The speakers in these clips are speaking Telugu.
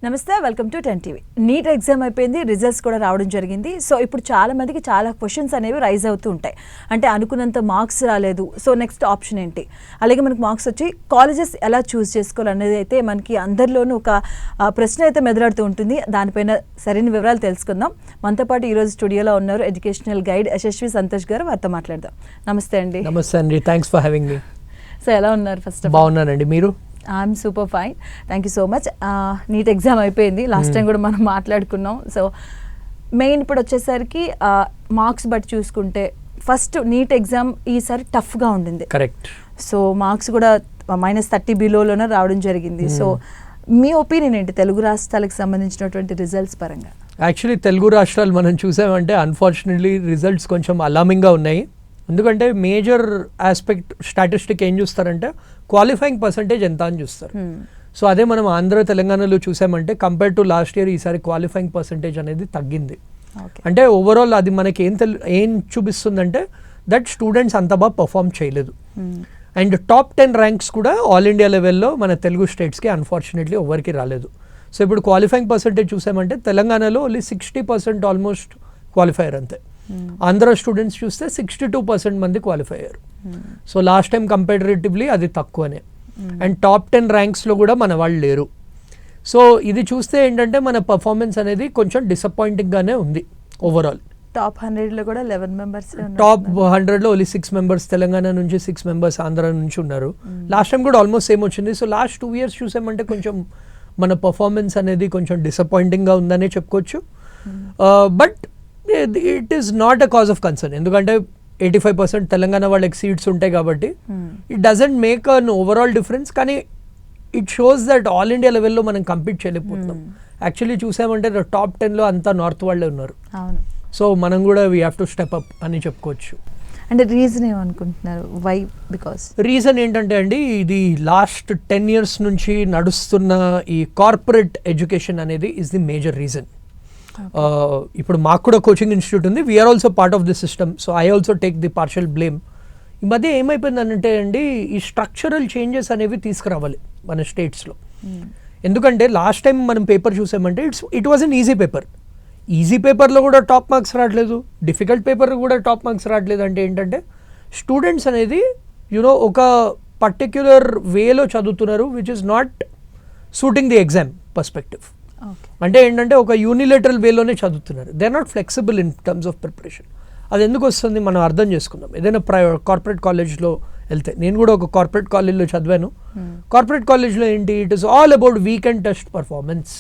నమస్తే, welcome to 10 TV. NEET exam అయిపోయింది, రిజల్ట్స్ కూడా రావడం జరిగింది. సో ఇప్పుడు చాలా మందికి చాలా క్వశ్చన్స్ అనేవి రైజ్ అవుతూ ఉంటాయి. అంటే అనుకున్నంత మార్క్స్ రాలేదు, సో నెక్స్ట్ ఆప్షన్ ఏంటి, అలాగే మనకు మార్క్స్ వచ్చి కాలేజెస్ ఎలా చూస్ చేసుకోవాలి అనేది అయితే మనకి అందరిలోనూ ఒక ప్రశ్న అయితే మెదలాడుతూ ఉంటుంది. దానిపైన సరైన వివరాలు తెలుసుకుందాం. మనతో పాటు ఈరోజు స్టూడియోలో ఉన్నారు ఎడ్యుకేషనల్ గైడ్ యశస్వి సంతోష్ గారు. వారితో మాట్లాడదాం. నమస్తే అండి. నమస్తే అండి, thanks for having me. So ఎలా ఉన్నారు? ఫస్ట్ బాగున్నానండి, మీరు? I'm super fine, thank you so much. NEET exam అయిపోయింది, లాస్ట్ టైం కూడా మనం మాట్లాడుకున్నాం. సో మెయిన్ ఇప్పుడు వచ్చేసరికి మార్క్స్ బట్టి చూసుకుంటే ఫస్ట్ నీట్ ఎగ్జామ్ ఈసారి టఫ్గా ఉండింది. కరెక్ట్. సో మార్క్స్ కూడా -30 బిలోలోనే రావడం జరిగింది. సో మీ ఒపీనియన్ ఏంటి తెలుగు రాష్ట్రాలకు సంబంధించినటువంటి రిజల్ట్స్ పరంగా? యాక్చువల్లీ తెలుగు రాష్ట్రాలు మనం చూసామంటే అన్ఫార్చునేట్లీ రిజల్ట్స్ కొంచెం అలార్మింగ్గా ఉన్నాయి. ఎందుకంటే మేజర్ ఆస్పెక్ట్ స్టాటిస్టిక్ ఏం చూస్తారంటే క్వాలిఫైయింగ్ పర్సంటేజ్ ఎంత అని చూస్తారు. సో అదే మనం ఆంధ్ర తెలంగాణలో చూసామంటే కంపేర్ టు లాస్ట్ ఇయర్ ఈసారి క్వాలిఫైయింగ్ పర్సంటేజ్ అనేది తగ్గింది. అంటే ఓవరాల్ అది మనకి ఏం చూపిస్తుందంటే దట్ స్టూడెంట్స్ అంత బాగా పర్ఫామ్ చేయలేదు. అండ్ టాప్ 10 ర్యాంక్స్ కూడా ఆల్ ఇండియా లెవెల్లో మన తెలుగు స్టేట్స్కి అన్ఫార్చునేట్లీ ఎవరికి రాలేదు. సో ఇప్పుడు క్వాలిఫైయింగ్ పర్సంటేజ్ చూసామంటే తెలంగాణలో ఓన్లీ 60% ఆల్మోస్ట్ క్వాలిఫైయర్ అంతే. ఆంధ్ర స్టూడెంట్స్ చూస్తే 62% మంది క్వాలిఫై అయ్యారు. సో లాస్ట్ టైం కంపారిటివ్లీ అది తక్కువనే. అండ్ టాప్ 10 ర్యాంక్స్లో కూడా మన వాళ్ళు లేరు. సో ఇది చూస్తే ఏంటంటే మన పర్ఫార్మెన్స్ అనేది కొంచెం డిసప్పాయింటింగ్గానే ఉంది ఓవరాల్. టాప్ 100లో కూడా 11 మెంబర్స్, టాప్ 100లో ఓన్లీ 6 మెంబర్స్ తెలంగాణ నుంచి, 6 మెంబర్స్ ఆంధ్ర నుంచి ఉన్నారు. లాస్ట్ టైం కూడా ఆల్మోస్ట్ సేమ్ వచ్చింది. సో లాస్ట్ 2 years చూసామంటే కొంచెం మన పర్ఫార్మెన్స్ అనేది కొంచెం డిసప్పాయింటింగ్గా ఉందనే చెప్పుకోవచ్చు. But it is not a cause of concern, ఎందుకంటే 85% తెలంగాణ వాళ్ళకి సీట్స్ ఉంటాయి కాబట్టి it doesn't make an overall difference. కానీ it shows that all India లెవెల్లో మనం కంపీట్ చేయలేకపోతున్నాం. యాక్చువల్లీ చూసామంటే టాప్ 10లో అంతా నార్త్ వాళ్ళే ఉన్నారు. సో మనం కూడా we have to step up అని చెప్పుకోవచ్చు. అంటే రీజన్ ఏమనుకుంటున్నారు? వై? బికాస్ రీజన్ ఏంటంటే అండి, ఇది లాస్ట్ 10 years నుంచి నడుస్తున్న ఈ కార్పొరేట్ ఎడ్యుకేషన్ అనేది ఈజ్ ది మేజర్ రీజన్. ఇప్పుడు మాకు కూడా కోచింగ్ ఇన్స్టిట్యూట్ ఉంది, we're also part of the system. So I also take the partial blame. ఈ మధ్య ఏమైపోయిందంటే అండి, ఈ స్ట్రక్చరల్ చేంజెస్ అనేవి తీసుకురావాలి మన స్టేట్స్లో. ఎందుకంటే లాస్ట్ టైం మనం పేపర్ చూసామంటే it was an easy paper. Easy పేపర్లో కూడా టాప్ మార్క్స్ రావట్లేదు, డిఫికల్ట్ పేపర్ కూడా టాప్ మార్క్స్ రావట్లేదు. అంటే ఏంటంటే స్టూడెంట్స్ అనేది ఒక పర్టిక్యులర్ వేలో చదువుతున్నారు which is not suiting the exam perspective. అంటే ఏంటంటే ఒక యూనిలేటరల్ వేలోనే చదువుతున్నారు. They are not flexible in terms of preparation. అది ఎందుకు వస్తుంది మనం అర్థం చేసుకుందాం. ఏదైనా కార్పొరేట్ కాలేజ్లో వెళ్తే, నేను కూడా ఒక కార్పొరేట్ కాలేజ్లో చదివాను. కార్పొరేట్ కాలేజ్లో ఏంటి, it is all about weekend test performance.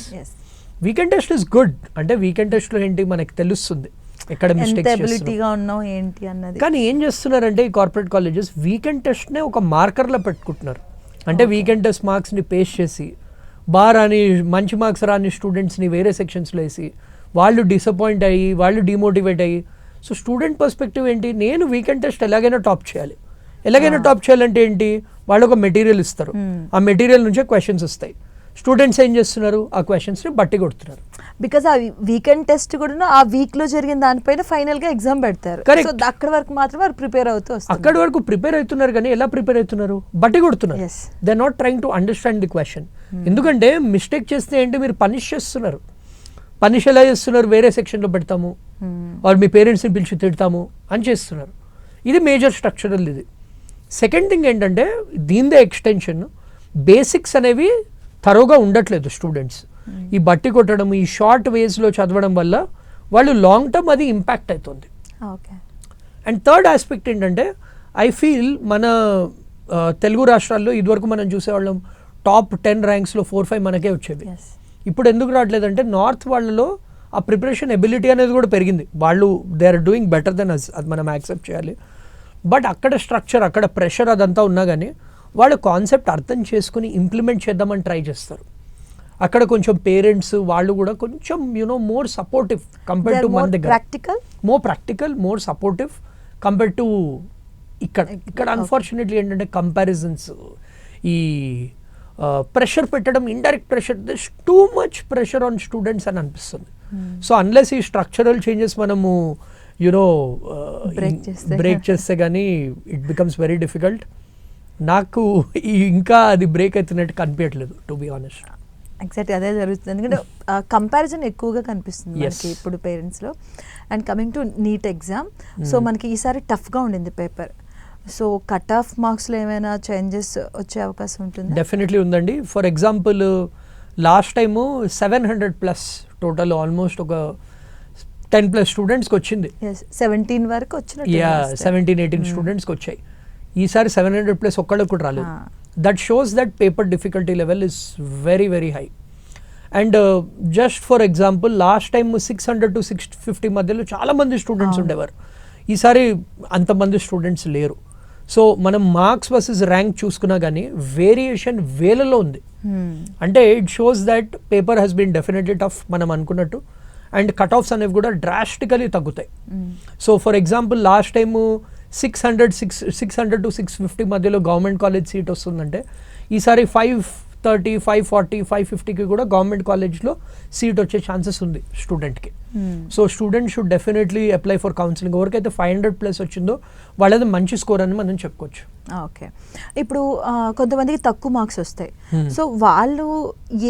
Weekend test is good. అంటే వీకెండ్ టెస్ట్లో ఏంటి మనకి తెలుస్తుంది ఎక్కడ మిస్టేక్స్ ఉన్నాం ఏంటి అన్నది. కానీ ఏం చేస్తున్నారంటే ఈ కార్పొరేట్ కాలేజెస్ వీకెండ్ టెస్ట్నే ఒక మార్కర్లో పెట్టుకుంటున్నారు. అంటే వీకెండ్ టెస్ట్ మార్క్స్ని పేస్ట్ చేసి రాని మంచి మార్క్స్ రాని స్టూడెంట్స్ని వేరే సెక్షన్స్లో వేసి వాళ్ళు డిసప్పాయింట్ అయ్యి, వాళ్ళు డిమోటివేట్ అయ్యి. సో స్టూడెంట్ పర్స్పెక్టివ్ ఏంటి, నేను వీకెండ్ టెస్ట్ ఎలాగైనా టాప్ చేయాలి. ఎలాగైనా టాప్ చేయాలంటే ఏంటి, వాళ్ళు ఒక మెటీరియల్ ఇస్తారు, ఆ మెటీరియల్ నుంచే క్వశ్చన్స్ వస్తాయి. స్టూడెంట్స్ ఏం చేస్తున్నారు, ఆ క్వశ్చన్స్ని బట్టి కొడుతున్నారు. బికాస్ ఆ వీకెండ్ టెస్ట్ కూడా ఆ వీక్లో జరిగిన దానిపైన ఫైనల్గా ఎగ్జామ్ పెడతారు. సో అక్కడి వరకు మాత్రం వారు ప్రిపేర్ అవుతూ వస్తారు. అక్కడి వరకు ప్రిపేర్ అవుతున్నారు, కానీ ఎలా ప్రిపేర్ అవుతున్నారు, బట్టి కొడుతున్నారు. They are not trying to understand the question. ఎందుకంటే మిస్టేక్ చేస్తే ఏంటి, మీరు పనిష్ చేస్తున్నారు. పనిష్ ఎలా చేస్తున్నారు, వేరే సెక్షన్లో పెడతాము, వాళ్ళు మీ పేరెంట్స్ని పిలిచి తిడతాము అని చేస్తున్నారు. ఇది మేజర్ స్ట్రక్చరల్. ఇది సెకండ్ థింగ్ ఏంటంటే దీనిదే ఎక్స్టెన్షన్, బేసిక్స్ అనేవి థరోగా ఉండట్లేదు స్టూడెంట్స్. ఈ బట్టి కొట్టడం, ఈ షార్ట్ వేస్లో చదవడం వల్ల వాళ్ళు లాంగ్ టర్మ్ అది ఇంపాక్ట్ అవుతుంది. అండ్ థర్డ్ ఆస్పెక్ట్ ఏంటంటే ఐ ఫీల్ మన తెలుగు రాష్ట్రాల్లో ఇదివరకు మనం చూసేవాళ్ళం టాప్ 10 ర్యాంక్స్లో 4-5 మనకే వచ్చేవి. ఇప్పుడు ఎందుకు రావట్లేదంటే నార్త్ వాళ్ళలో ఆ ప్రిపరేషన్ ఎబిలిటీ అనేది కూడా పెరిగింది. వాళ్ళు they are doing better than us, అది మనం యాక్సెప్ట్ చేయాలి. బట్ అక్కడ స్ట్రక్చర్, అక్కడ ప్రెషర్ అదంతా ఉన్నా కానీ వాళ్ళు కాన్సెప్ట్ అర్థం చేసుకుని ఇంప్లిమెంట్ చేద్దామని ట్రై చేస్తారు. అక్కడ కొంచెం పేరెంట్స్ వాళ్ళు కూడా కొంచెం మోర్ సపోర్టివ్ కంపేర్ టు మన దగ్గర. More practical, more supportive compare to ఇక్కడ అన్ఫార్చునేట్లీ ఏంటంటే కంపారిజన్స్, ఈ ప్రెషర్ పెట్టడం, indirect pressure, this too much pressure on students అని అనిపిస్తుంది. సో అన్లెస్ ఈ స్ట్రక్చరల్ చేంజెస్ మనము బ్రేక్ చేస్తే కానీ ఇట్ బికమ్స్ వెరీ డిఫికల్ట్. నాకు ఇంకా అది బ్రేక్ అవుతున్నట్టు కనిపించట్లేదు, టు బి ఆనెస్ట్. ఎగ్జాక్ట్లీ అదే జరుగుతుంది, ఎందుకంటే కంపారిజన్ ఎక్కువగా కనిపిస్తుంది మనకి ఇప్పుడు పేరెంట్స్లో. And coming to NEET exam, so మనకి ఈసారి టఫ్గా ఉండింది పేపర్. సో కట్ ఆఫ్ మార్క్స్లో ఏమైనా చేంజెస్ వచ్చే అవకాశం ఉంటుంది? డెఫినెట్లీ ఉందండి. For example last time 700+ total, almost ఒక 10+ స్టూడెంట్స్కి వచ్చింది. 17 వరకు వచ్చినట్టు. 17-18 స్టూడెంట్స్కి వచ్చాయి. ఈసారి 700+ ఒక్కళ్ళకి కూడా రాలేదు. That shows that paper difficulty level is very very high. And just for example last time 600 to 650 మధ్యలో చాలా మంది స్టూడెంట్స్ ఉండేవారు. ఈసారి అంతమంది స్టూడెంట్స్ లేరు. సో మనం మార్క్స్ వర్సెస్ ర్యాంక్ చూసుకున్నా కానీ వేరియేషన్ వేలలో ఉంది. అంటే it shows that paper has been definitely tough మనం అనుకున్నట్టు. అండ్ కట్ ఆఫ్స్ అనేవి కూడా డ్రాస్టికలీ తగ్గుతాయి. So for example last time 600 to 650 మధ్యలో గవర్నమెంట్ కాలేజ్ సీట్ వస్తుందంటే ఈసారి 530, 540, 550కి కూడా గవర్నమెంట్ కాలేజ్లో సీట్ వచ్చే ఛాన్సెస్ ఉంది స్టూడెంట్కి. So student should definitely apply for counselling. ఎవరికైతే 500+ వచ్చిందో వాళ్ళది మంచి స్కోర్ అని మనం చెప్పుకోవచ్చు. ఓకే, ఇప్పుడు కొంతమందికి తక్కువ మార్క్స్ వస్తాయి. సో వాళ్ళు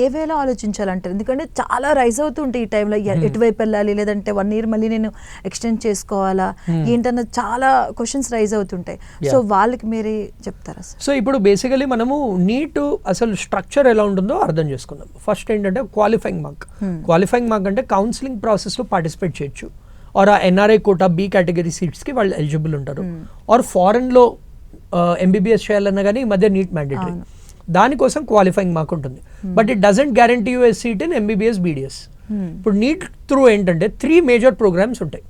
ఏ వేళ ఆలోచించాలంటారు? ఎందుకంటే చాలా రైజ్ అవుతుంటాయి ఈ టైంలో, ఎటువైపు వెళ్ళాలి, లేదంటే 1 year మళ్ళీ నేను ఎక్స్టెండ్ చేసుకోవాలా ఏంటన్న చాలా క్వశ్చన్స్ రైజ్ అవుతుంటాయి. సో వాళ్ళకి మీరే చెప్తారా? సో ఇప్పుడు బేసికలీ మనము నీట్ అసలు స్ట్రక్చర్ ఎలా ఉంటుందో అర్థం చేసుకుందాం. ఫస్ట్ ఏంటంటే క్వాలిఫైయింగ్ మార్క్. క్వాలిఫైయింగ్ మార్క్ అంటే కౌన్సిలింగ్ ప్రాసెస్లో పార్టిసిపేట్ చేయొచ్చు. Or NRI quota B category సీట్స్కి వాళ్ళు ఎలిజిబుల్ ఉంటారు. ఆర్ ఫారెన్లో ఎంబీబీఎస్ చేయాలన్నా కానీ ఈ మధ్య నీట్ మ్యాండేటరీ, దానికోసం క్వాలిఫైయింగ్ మార్క్ ఉంటుంది. But it doesn't guarantee you a seat in MBBS BDS. ఇప్పుడు నీట్ త్రూ ఏంటంటే 3 మేజర్ ప్రోగ్రామ్స్ ఉంటాయి.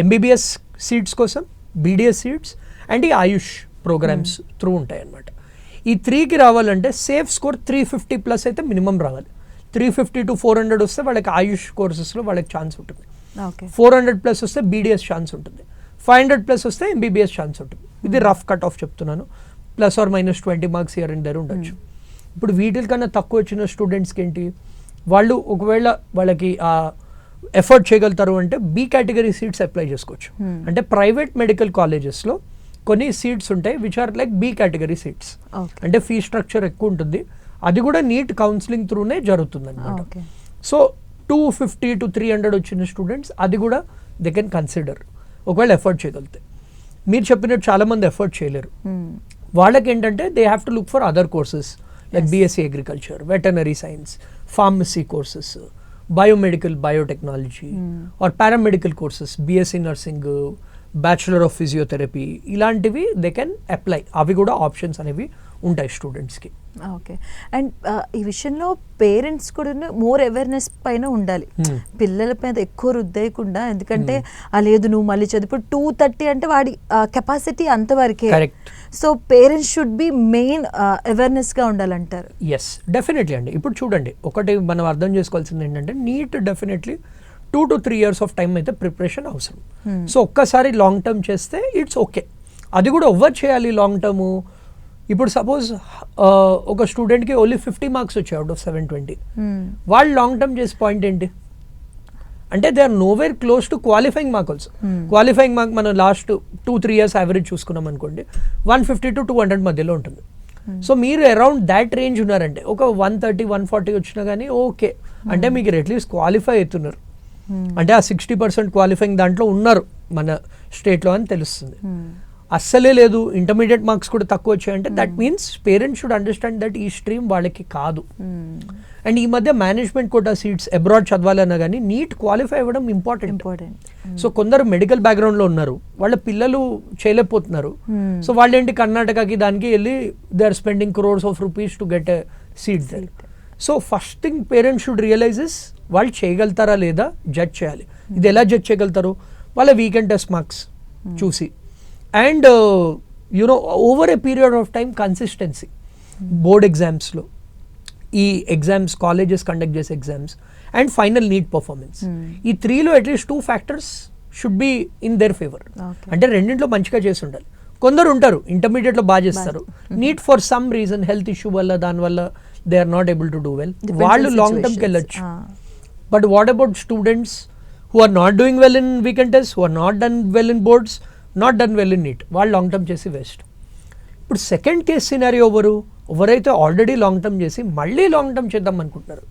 ఎంబీబీఎస్ సీట్స్ కోసం, బీడీఎస్ సీట్స్ అండ్ ఈ ఆయుష్ ప్రోగ్రామ్స్ త్రూ ఉంటాయి అన్నమాట. ఈ 3కి రావాలంటే సేఫ్ స్కోర్ 350+ అయితే మినిమం రావాలి. 350 to 400 వస్తే వాళ్ళకి ఆయుష్ కోర్సెస్లో వాళ్ళకి ఛాన్స్ ఉంటుంది. 400+ వస్తే బీడీఎస్ ఛాన్స్ ఉంటుంది. 500+ వస్తే ఎంబీబీఎస్ ఛాన్స్ ఉంటుంది. ఇది రఫ్ కట్ ఆఫ్ చెప్తున్నాను. +or-20 marks here and there ఉండొచ్చు. ఇప్పుడు వీటికన్నా తక్కువ వచ్చిన స్టూడెంట్స్కి ఏంటి, వాళ్ళు ఒకవేళ వాళ్ళకి ఎఫర్ట్ చేయగలుగుతారు అంటే బి కేటగిరీ సీట్స్ అప్లై చేసుకోవచ్చు. అంటే ప్రైవేట్ మెడికల్ కాలేజెస్లో కొన్ని సీట్స్ ఉంటాయి which are like B category seats. అంటే ఫీ స్ట్రక్చర్ ఎక్కువ ఉంటుంది. అది కూడా నీట్ కౌన్సిలింగ్ త్రూనే జరుగుతుంది అనమాట. సో 250 to 300 వచ్చిన స్టూడెంట్స్ అది కూడా దే కెన్ కన్సిడర్ ఒకవేళ ఎఫర్ట్ చేయగలిగితే. మీరు చెప్పినట్టు చాలామంది ఎఫర్ట్ చేయలేరు. వాళ్ళకి ఏంటంటే they have to look for other courses like BSc agriculture, veterinary science, pharmacy courses, biomedical biotechnology are paramedical courses, BSc nursing, bachelor of physiotherapy, ఇలాంటివి దే కెన్ అప్లై. అవి కూడా ఆప్షన్స్ అనేవి ఉంటాయి స్టూడెంట్స్కి. ఓకే, అండ్ ఈ విషయంలో పేరెంట్స్ కూడా మోర్ అవేర్నెస్ పైన ఉండాలి, పిల్లల మీద ఎక్కువ రుద్దేయకుండా. ఎందుకంటే లేదు నువ్వు మళ్ళీ చదువు 230 అంటే వాడి కెపాసిటీ అంతవరకే. So parents should be main అవేర్నెస్గా ఉండాలంటారు. ఎస్, డెఫినెట్లీ అండి. ఇప్పుడు చూడండి, ఒకటి మనం అర్థం చేసుకోవాల్సింది ఏంటంటే NEET definitely 2 to 3 years of time అయితే ప్రిపరేషన్ అవసరం. సో ఒక్కసారి లాంగ్ టర్మ్ చేస్తే ఇట్స్ ఓకే. అది కూడా ఎవరు చేయాలి లాంగ్ టర్ము? ఇప్పుడు సపోజ్ ఒక స్టూడెంట్కి ఓన్లీ 50 మార్క్స్ వచ్చాయి అవుట్ ఆఫ్ 720. వాళ్ళు లాంగ్ టర్మ్ చేసే పాయింట్ ఏంటి అంటే they are nowhere close to qualifying mark also. Qualifying mark మనం లాస్ట్ 2-3 years యావరేజ్ చూసుకున్నాం అనుకోండి 150 to 200 మధ్యలో ఉంటుంది. సో మీరు అరౌండ్ దాట్ రేంజ్ ఉన్నారంటే ఒక 130-140 వచ్చినా కానీ ఓకే, అంటే మీకు అట్లీస్ట్ క్వాలిఫై అవుతున్నారు. అంటే ఆ 60% క్వాలిఫైయింగ్ దాంట్లో ఉన్నారు మన స్టేట్లో అని తెలుస్తుంది. అస్సలే లేదు, ఇంటర్మీడియట్ మార్క్స్ కూడా తక్కువ వచ్చాయంటే that means parents should understand that ఈ స్ట్రీమ్ వాళ్ళకి కాదు. అండ్ ఈ మధ్య మేనేజ్మెంట్ కోటా సీట్స్ అబ్రాడ్ చదవాలన్నా కానీ నీట్ క్వాలిఫై అవ్వడం ఇంపార్టెంట్. సో కొందరు మెడికల్ బ్యాక్గ్రౌండ్లో ఉన్నారు, వాళ్ళ పిల్లలు చేయలేకపోతున్నారు. సో వాళ్ళు ఏంటి కర్ణాటకకి దానికి వెళ్ళి they are spending crores of rupees to get a seat there. So first thing parents should realizes వాళ్ళు చేయగలుగుతారా లేదా జడ్జ్ చేయాలి. ఇది ఎలా జడ్జ్ చేయగలుగుతారు? వాళ్ళ వీకెండ్ టెస్ట్ మార్క్స్ చూసి and you know over a period of time consistency. Board ఎగ్జామ్స్లో ఈ ఎగ్జామ్స్ కాలేజెస్ కండక్ట్ చేసే exams and final NEET performance, ఈ 3లో at least 2 factors should be in their favour. అంటే రెండింటిలో మంచిగా చేసి ఉండాలి. కొందరు ఉంటారు ఇంటర్మీడియట్లో బాగా చేస్తారు, NEET for some reason health issue వల్ల దానివల్ల they are not able to do well, వాళ్ళు లాంగ్ టర్మ్కి వెళ్ళొచ్చు. But what about students who are not doing well in weekend test, who are not done well in boards, not done well in NEET, వాళ్ళు లాంగ్ టర్మ్ చేసి వేస్ట్. ఇప్పుడు సెకండ్ కేస్ సినారియో ఎవరైతే ఆల్రెడీ లాంగ్ టర్మ్ చేసి మళ్ళీ లాంగ్ టర్మ్ చేద్దాం అనుకుంటున్నారు,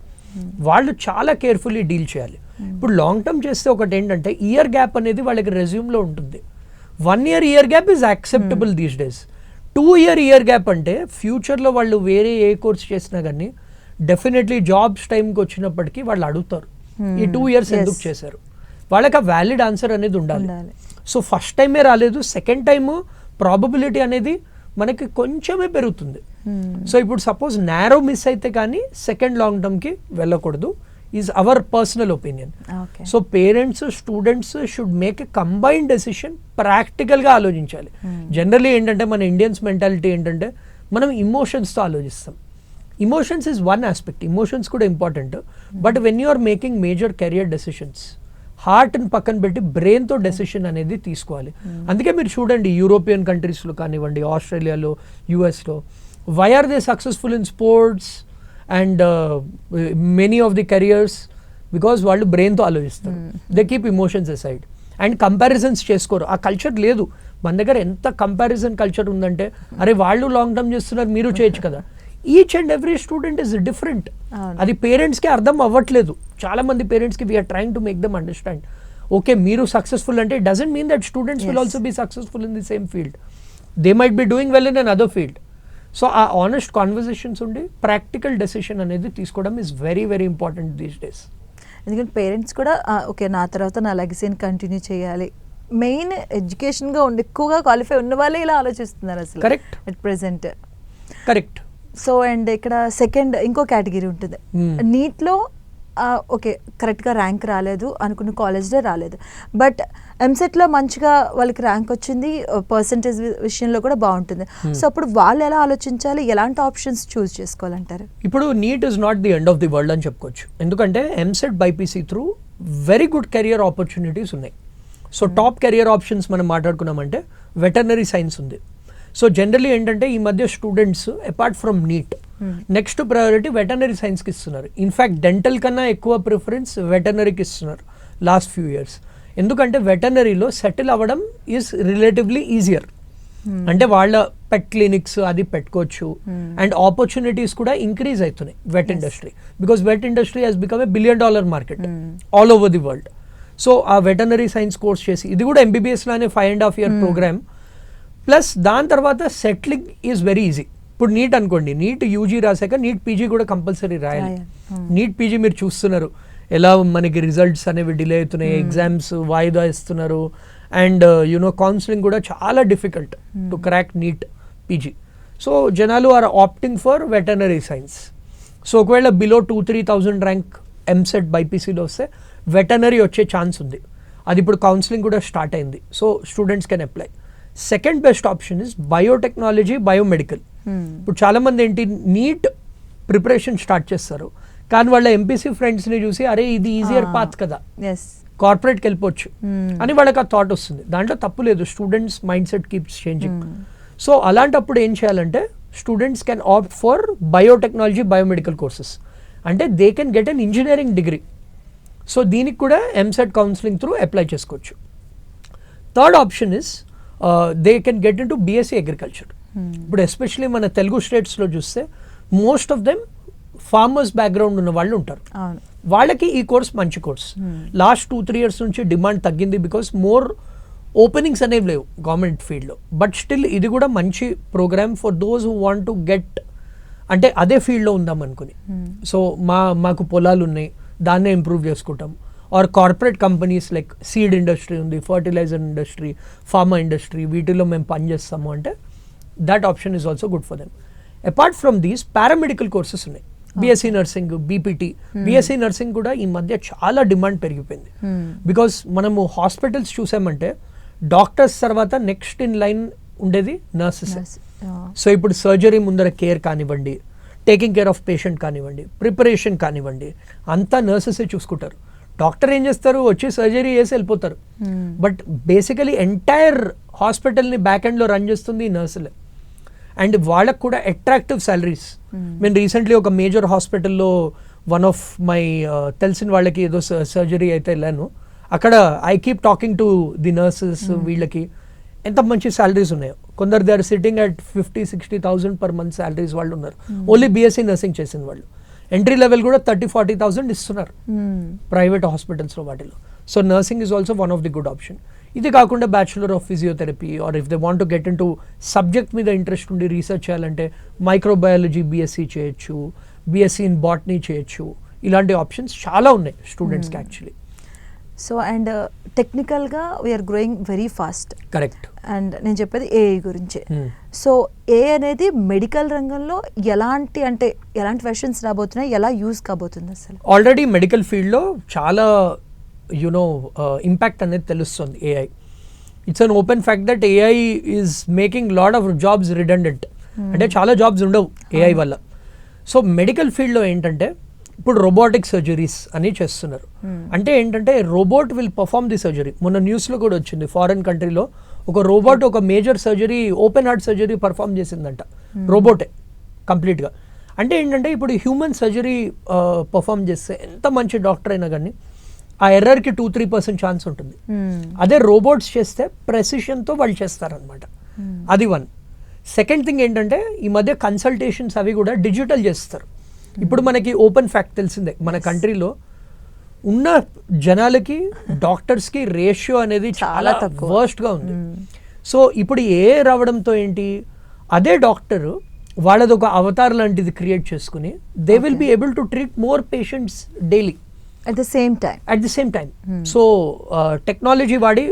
వాళ్ళు చాలా కేర్ఫుల్లీ డీల్ చేయాలి. ఇప్పుడు లాంగ్ టర్మ్ చేస్తే ఒకటి ఏంటంటే ఇయర్ గ్యాప్ అనేది వాళ్ళకి రెజ్యూమ్లో ఉంటుంది. 1 year year gap is acceptable these days. 2 year year gap అంటే ఫ్యూచర్లో వాళ్ళు వేరే ఏ కోర్స్ చేసినా కానీ డెఫినెట్లీ జాబ్స్ టైంకి వచ్చినప్పటికీ వాళ్ళు అడుగుతారు ఈ 2 years ఎందుకు చేశారు. వాళ్ళకి ఆ వ్యాలిడ్ ఆన్సర్ అనేది ఉండాలి. సో ఫస్ట్ టైమే రాలేదు, సెకండ్ టైము ప్రాబబిలిటీ అనేది మనకి కొంచెమే పెరుగుతుంది. సో ఇప్పుడు సపోజ్ నారో మిస్ అయితే కానీ సెకండ్ లాంగ్ టర్మ్కి వెళ్ళకూడదు is our personal opinion. So parents students should make a combined decision, ప్రాక్టికల్గా ఆలోచించాలి. జనరలీ ఏంటంటే మన ఇండియన్స్ మెంటాలిటీ ఏంటంటే మనం ఇమోషన్స్తో ఆలోచిస్తాం. Emotions is one aspect, emotions కూడా important. But when you are making major career decisions హార్ట్ని పక్కన పెట్టి బ్రెయిన్తో డెసిషన్ అనేది తీసుకోవాలి. అందుకే మీరు చూడండి యూరోపియన్ కంట్రీస్లో కానివ్వండి, ఆస్ట్రేలియాలో, యూఎస్లో, why are they successful in sports and many of the careers? Because వాళ్ళు బ్రెయిన్తో ఆలోచిస్తారు. They keep emotions aside and comparisons చేసుకోరు. ఆ కల్చర్ లేదు మన దగ్గర. ఎంత కంపారిజన్ కల్చర్ ఉందంటే అరే వాళ్ళు లాంగ్ టర్మ్ చేస్తున్నారు మీరు చేయొచ్చు కదా. Each and every student is different. అది పేరెంట్స్కి అర్థం అవ్వట్లేదు. చాలా మంది పేరెంట్స్కి we're trying to make them understand. Okay మీరు సక్సెస్ఫుల్ అంటే doesn't mean that students will also be successful in the same field. They might be doing well in another field. So uh honest conversations ఉండి ప్రాక్టికల్ డెసిషన్ అనేది తీసుకోవడం is very very important these days. ఎందుకంటే పేరెంట్స్ కూడా ఓకే నా తర్వాత నా లెగసీని కంటిన్యూ చేయాలి, మెయిన్ ఎడ్యుకేషన్గా ఉండి ఎక్కువగా క్వాలిఫై ఉన్న వాళ్ళే ఇలా ఆలోచిస్తున్నారు అసలు. Correct, at present. Correct. So and ఇక్కడ సెకండ్ ఇంకో కేటగిరీ ఉంటుంది నీట్లో. ఓకే కరెక్ట్గా ర్యాంక్ రాలేదు, అనుకున్న కాలేజ్లో రాలేదు, బట్ ఎంసెట్లో మంచిగా వాళ్ళకి ర్యాంక్ వచ్చింది, పర్సంటేజ్ విషయంలో కూడా బాగుంటుంది. సో అప్పుడు వాళ్ళు ఎలా ఆలోచించాలి, ఎలాంటి ఆప్షన్స్ చూస్ చేసుకోవాలంటారు? ఇప్పుడు NEET is not the end of the world అని చెప్పుకోవచ్చు. ఎందుకంటే EAMCET BiPC through very good career opportunities ఉన్నాయి. సో టాప్ కెరియర్ ఆప్షన్స్ మనం మాట్లాడుకున్నామంటే వెటర్నరీ సైన్స్ ఉంది. సో జనరలీ ఏంటంటే ఈ మధ్య students apart from NEET next priority veterinary సైన్స్కి ఇస్తున్నారు. ఇన్ఫ్యాక్ట్ డెంటల్ కన్నా ఎక్కువ ప్రిఫరెన్స్ వెటర్నరీకి ఇస్తున్నారు లాస్ట్ ఫ్యూ ఇయర్స్. ఎందుకంటే వెటర్నరీలో సెటిల్ అవ్వడం ఈజ్ రిలేటివ్లీ ఈజియర్. అంటే వాళ్ళ పెట్ క్లినిక్స్ అది పెట్టుకోవచ్చు అండ్ ఆపర్చునిటీస్ కూడా ఇంక్రీజ్ అవుతున్నాయి vet industry. Because vet industry has become a $1 billion market all over the world. So ఆ వెటర్నరీ సైన్స్ కోర్స్ చేసి ఇది కూడా MBBS లానే 5.5 year ప్రోగ్రామ్. ప్లస్ దాని తర్వాత సెటిలింగ్ ఈజ్ వెరీ ఈజీ. ఇప్పుడు నీట్ అనుకోండి, నీట్ యూజీ రాశాక నీట్ పీజీ కూడా కంపల్సరీ రాయాలి. నీట్ పీజీ మీరు చూస్తున్నారు ఎలా మనకి రిజల్ట్స్ అనేవి డిలే అవుతున్నాయి, ఎగ్జామ్స్ వాయిదా ఇస్తున్నారు అండ్ యునో కౌన్సిలింగ్ కూడా చాలా difficult to crack NEET PG. So జనాలు are opting for veterinary science. So ఒకవేళ బిలో 2-3,000 ర్యాంక్ ఎంసెట్ బైపీసీలో వస్తే వెటర్నరీ వచ్చే ఛాన్స్ ఉంది. అది ఇప్పుడు కౌన్సిలింగ్ కూడా స్టార్ట్ అయింది. So students can apply. Second best option is biotechnology, biomedical. ఇప్పుడు చాలామంది ఏంటి నీట్ ప్రిపరేషన్ స్టార్ట్ చేస్తారు కానీ వాళ్ళ ఎంపీసీ ఫ్రెండ్స్ని చూసి అరే ఇది ఈజియర్ పాత్ కదా, కార్పొరేట్కి వెళ్ళిపోవచ్చు అని వాళ్ళకి ఆ థాట్ వస్తుంది. దాంట్లో తప్పు లేదు, students mindset keeps changing. So అలాంటప్పుడు ఏం చేయాలంటే students can opt for biotechnology, biomedical courses. అంటే they can get an engineering degree. So దీనికి కూడా ఎంసెట్ కౌన్సిలింగ్ త్రూ అప్లై చేసుకోవచ్చు. Third option is they can get in to BSc agriculture. ఇప్పుడు ఎస్పెషలీ మన తెలుగు స్టేట్స్లో చూస్తే most of them farmers background ఉన్న వాళ్ళు ఉంటారు. వాళ్ళకి ఈ కోర్స్ మంచి కోర్స్. లాస్ట్ 2-3 years నుంచి డిమాండ్ తగ్గింది బికాస్ మోర్ ఓపెనింగ్స్ అనేవి లేవు గవర్నమెంట్ ఫీల్డ్లో. బట్ స్టిల్ ఇది కూడా మంచి programme for those who want to get, అంటే అదే ఫీల్డ్లో ఉందాం అనుకుని. సో మాకు పొలాలు ఉన్నాయి, దాన్నే ఇంప్రూవ్ చేసుకుంటాం. Are corporate companies like seed industry ఉంది, ఫర్టిలైజర్ ఇండస్ట్రీ, ఫార్మా ఇండస్ట్రీ, వీటిలో మేము పనిచేస్తాము అంటే that option is also good for them. Apart from these paramedical courses ఉన్నాయి, BSc nursing, BPT. BSc nursing కూడా ఈ మధ్య చాలా డిమాండ్ పెరిగిపోయింది. బికాస్ మనము హాస్పిటల్స్ చూసామంటే డాక్టర్స్ తర్వాత నెక్స్ట్ ఇన్ లైన్ ఉండేది నర్సెస్. సో ఇప్పుడు సర్జరీ ముందర కేర్ కానివ్వండి, టేకింగ్ కేర్ ఆఫ్ పేషెంట్ కానివ్వండి, ప్రిపరేషన్ కానివ్వండి, అంతా నర్సెసే చూసుకుంటారు. డాక్టర్ ఏం చేస్తారు, వచ్చి సర్జరీ చేసి వెళ్ళిపోతారు. బట్ బేసికలీ ఎంటైర్ హాస్పిటల్ని బ్యాక్ ఎండ్లో రన్ చేస్తుంది నర్సులే. అండ్ వాళ్ళకు కూడా అట్రాక్టివ్ సాలరీస్. నేను రీసెంట్లీ ఒక మేజర్ హాస్పిటల్లో వన్ ఆఫ్ మై తెలిసిన వాళ్ళకి ఏదో సర్జరీ అయితే వెళ్ళాను. అక్కడ I keep talking to the nurses, వీళ్ళకి ఎంత మంచి సాలరీస్ ఉన్నాయో. కొందరు they are sitting at 50,000-60,000 per month salaries వాళ్ళు ఉన్నారు, ఓన్లీ BSc నర్సింగ్ చేసిన వాళ్ళు. ఎంట్రీ లెవెల్ కూడా 30,000-40,000 ఇస్తున్నారు ప్రైవేట్ హాస్పిటల్స్లో వాటిలో. So nursing is also one of the good option. ఇది కాకుండా bachelor of physiotherapy or if they want to get in to subject మీద ఇంట్రెస్ట్ ఉండి రీసెర్చ్ చేయాలంటే మైక్రోబయాలజీ బీఎస్సీ చేయొచ్చు, బీఎస్సీ ఇన్ బాటనీ చేయొచ్చు. ఇలాంటి ఆప్షన్స్ చాలా ఉన్నాయి స్టూడెంట్స్కి యాక్చువల్లీ. సో అండ్ టెక్నికల్గా we are growing very fast. Correct. And నేను చెప్పేది ఏఐ గురించి. సో ఏఐ అనేది మెడికల్ రంగంలో ఎలాంటి వెర్షన్స్ రాబోతున్నాయి, ఎలా యూజ్ కాబోతుంది అసలు? ఆల్రెడీ మెడికల్ ఫీల్డ్లో చాలా ఇంపాక్ట్ అనేది తెలుస్తుంది AI. It's an open fact that AI is making lot of jobs redundant. అంటే చాలా జాబ్స్ ఉండవు ఏఐ వల్ల. సో మెడికల్ ఫీల్డ్లో ఏంటంటే ఇప్పుడు రోబోటిక్ సర్జరీస్ అని చేస్తున్నారు. అంటే ఏంటంటే robot will perform the surgery. మొన్న న్యూస్లో కూడా వచ్చింది, ఫారెన్ కంట్రీలో ఒక రోబోట్ ఒక major surgery, open heart surgery perform చేసిందంట రోబోటే కంప్లీట్గా. అంటే ఏంటంటే ఇప్పుడు హ్యూమన్ సర్జరీ పర్ఫార్మ్ చేస్తే ఎంత మంచి డాక్టర్ అయినా కానీ ఆ ఎర్రర్కి 2-3% ఛాన్స్ ఉంటుంది. అదే రోబోట్స్ చేస్తే ప్రెసిషన్తో వాళ్ళు చేస్తారనమాట. అది వన్. సెకండ్ థింగ్ ఏంటంటే ఈ మధ్య కన్సల్టేషన్స్ అవి కూడా డిజిటల్ చేస్తారు. ఇప్పుడు మనకి ఓపెన్ ఫ్యాక్ట్ తెలిసిందే, మన కంట్రీలో ఉన్న జనాలకి డాక్టర్స్కి రేషియో అనేది చాలా వర్స్ట్గా ఉంది. సో ఇప్పుడు రావడంతో ఏంటి, అదే డాక్టర్ వాళ్ళది ఒక అవతార్ లాంటిది క్రియేట్ చేసుకుని they will be able to treat more patients daily at the same time. So technology వాడి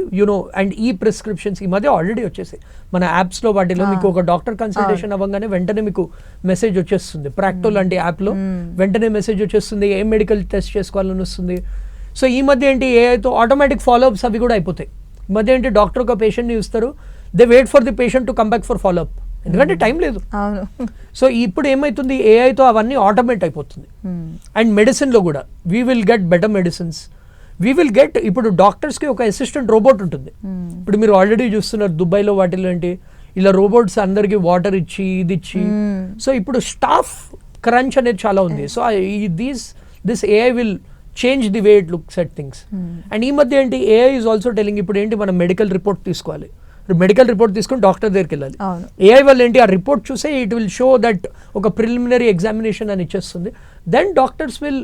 అండ్ ఈ ప్రిస్క్రిప్షన్స్ ఈ మధ్య ఆల్రెడీ వచ్చేసాయి మన యాప్స్లో. వాటిలో మీకు ఒక డాక్టర్ కన్సల్టేషన్ అవ్వగానే వెంటనే మీకు మెసేజ్ వచ్చేస్తుంది. ప్రాక్టో లాంటి యాప్లో వెంటనే మెసేజ్ వచ్చేస్తుంది, ఏం మెడికల్ టెస్ట్ చేసుకోవాలని వస్తుంది. సో ఈ మధ్య ఏంటి, ఏఐతో ఆటోమేటిక్ ఫాలోఅప్స్ అవి కూడా అయిపోతాయి. ఈ మధ్య ఏంటి, డాక్టర్ ఒక పేషెంట్ని చూస్తారు, they wait for the patient to come back for follow up, ఎందుకంటే టైం లేదు. సో ఇప్పుడు ఏమవుతుంది, ఏఐతో అవన్నీ ఆటోమేట్ అయిపోతుంది. అండ్ మెడిసిన్లో కూడా we will get better medicines. We will get, ఇప్పుడు డాక్టర్స్కి ఒక అసిస్టెంట్ రోబోట్ ఉంటుంది. ఇప్పుడు మీరు ఆల్రెడీ చూస్తున్నారు దుబాయ్లో వాటిలో ఏంటి, ఇలా రోబోట్స్ అందరికీ వాటర్ ఇచ్చి ఇది ఇచ్చి. సో ఇప్పుడు స్టాఫ్ క్రంచ్ అనేది చాలా ఉంది. So this AI will change the way it looks at things. And ఈ మధ్య ఏంటి, ఏఐ ఈజ్ ఆల్సో టెలింగ్, ఇప్పుడు ఏంటి మనం మెడికల్ రిపోర్ట్ తీసుకోవాలి, మెడికల్ రిపోర్ట్ తీసుకుని డాక్టర్ దగ్గరికి వెళ్ళాలి. ఏఐ వల్ల ఏంటి, ఆ రిపోర్ట్ చూసే ఇట్ విల్ షో దట్ ఒక ప్రిలిమినరీ ఎగ్జామినేషన్ అని ఇచ్చేస్తుంది. Then doctors will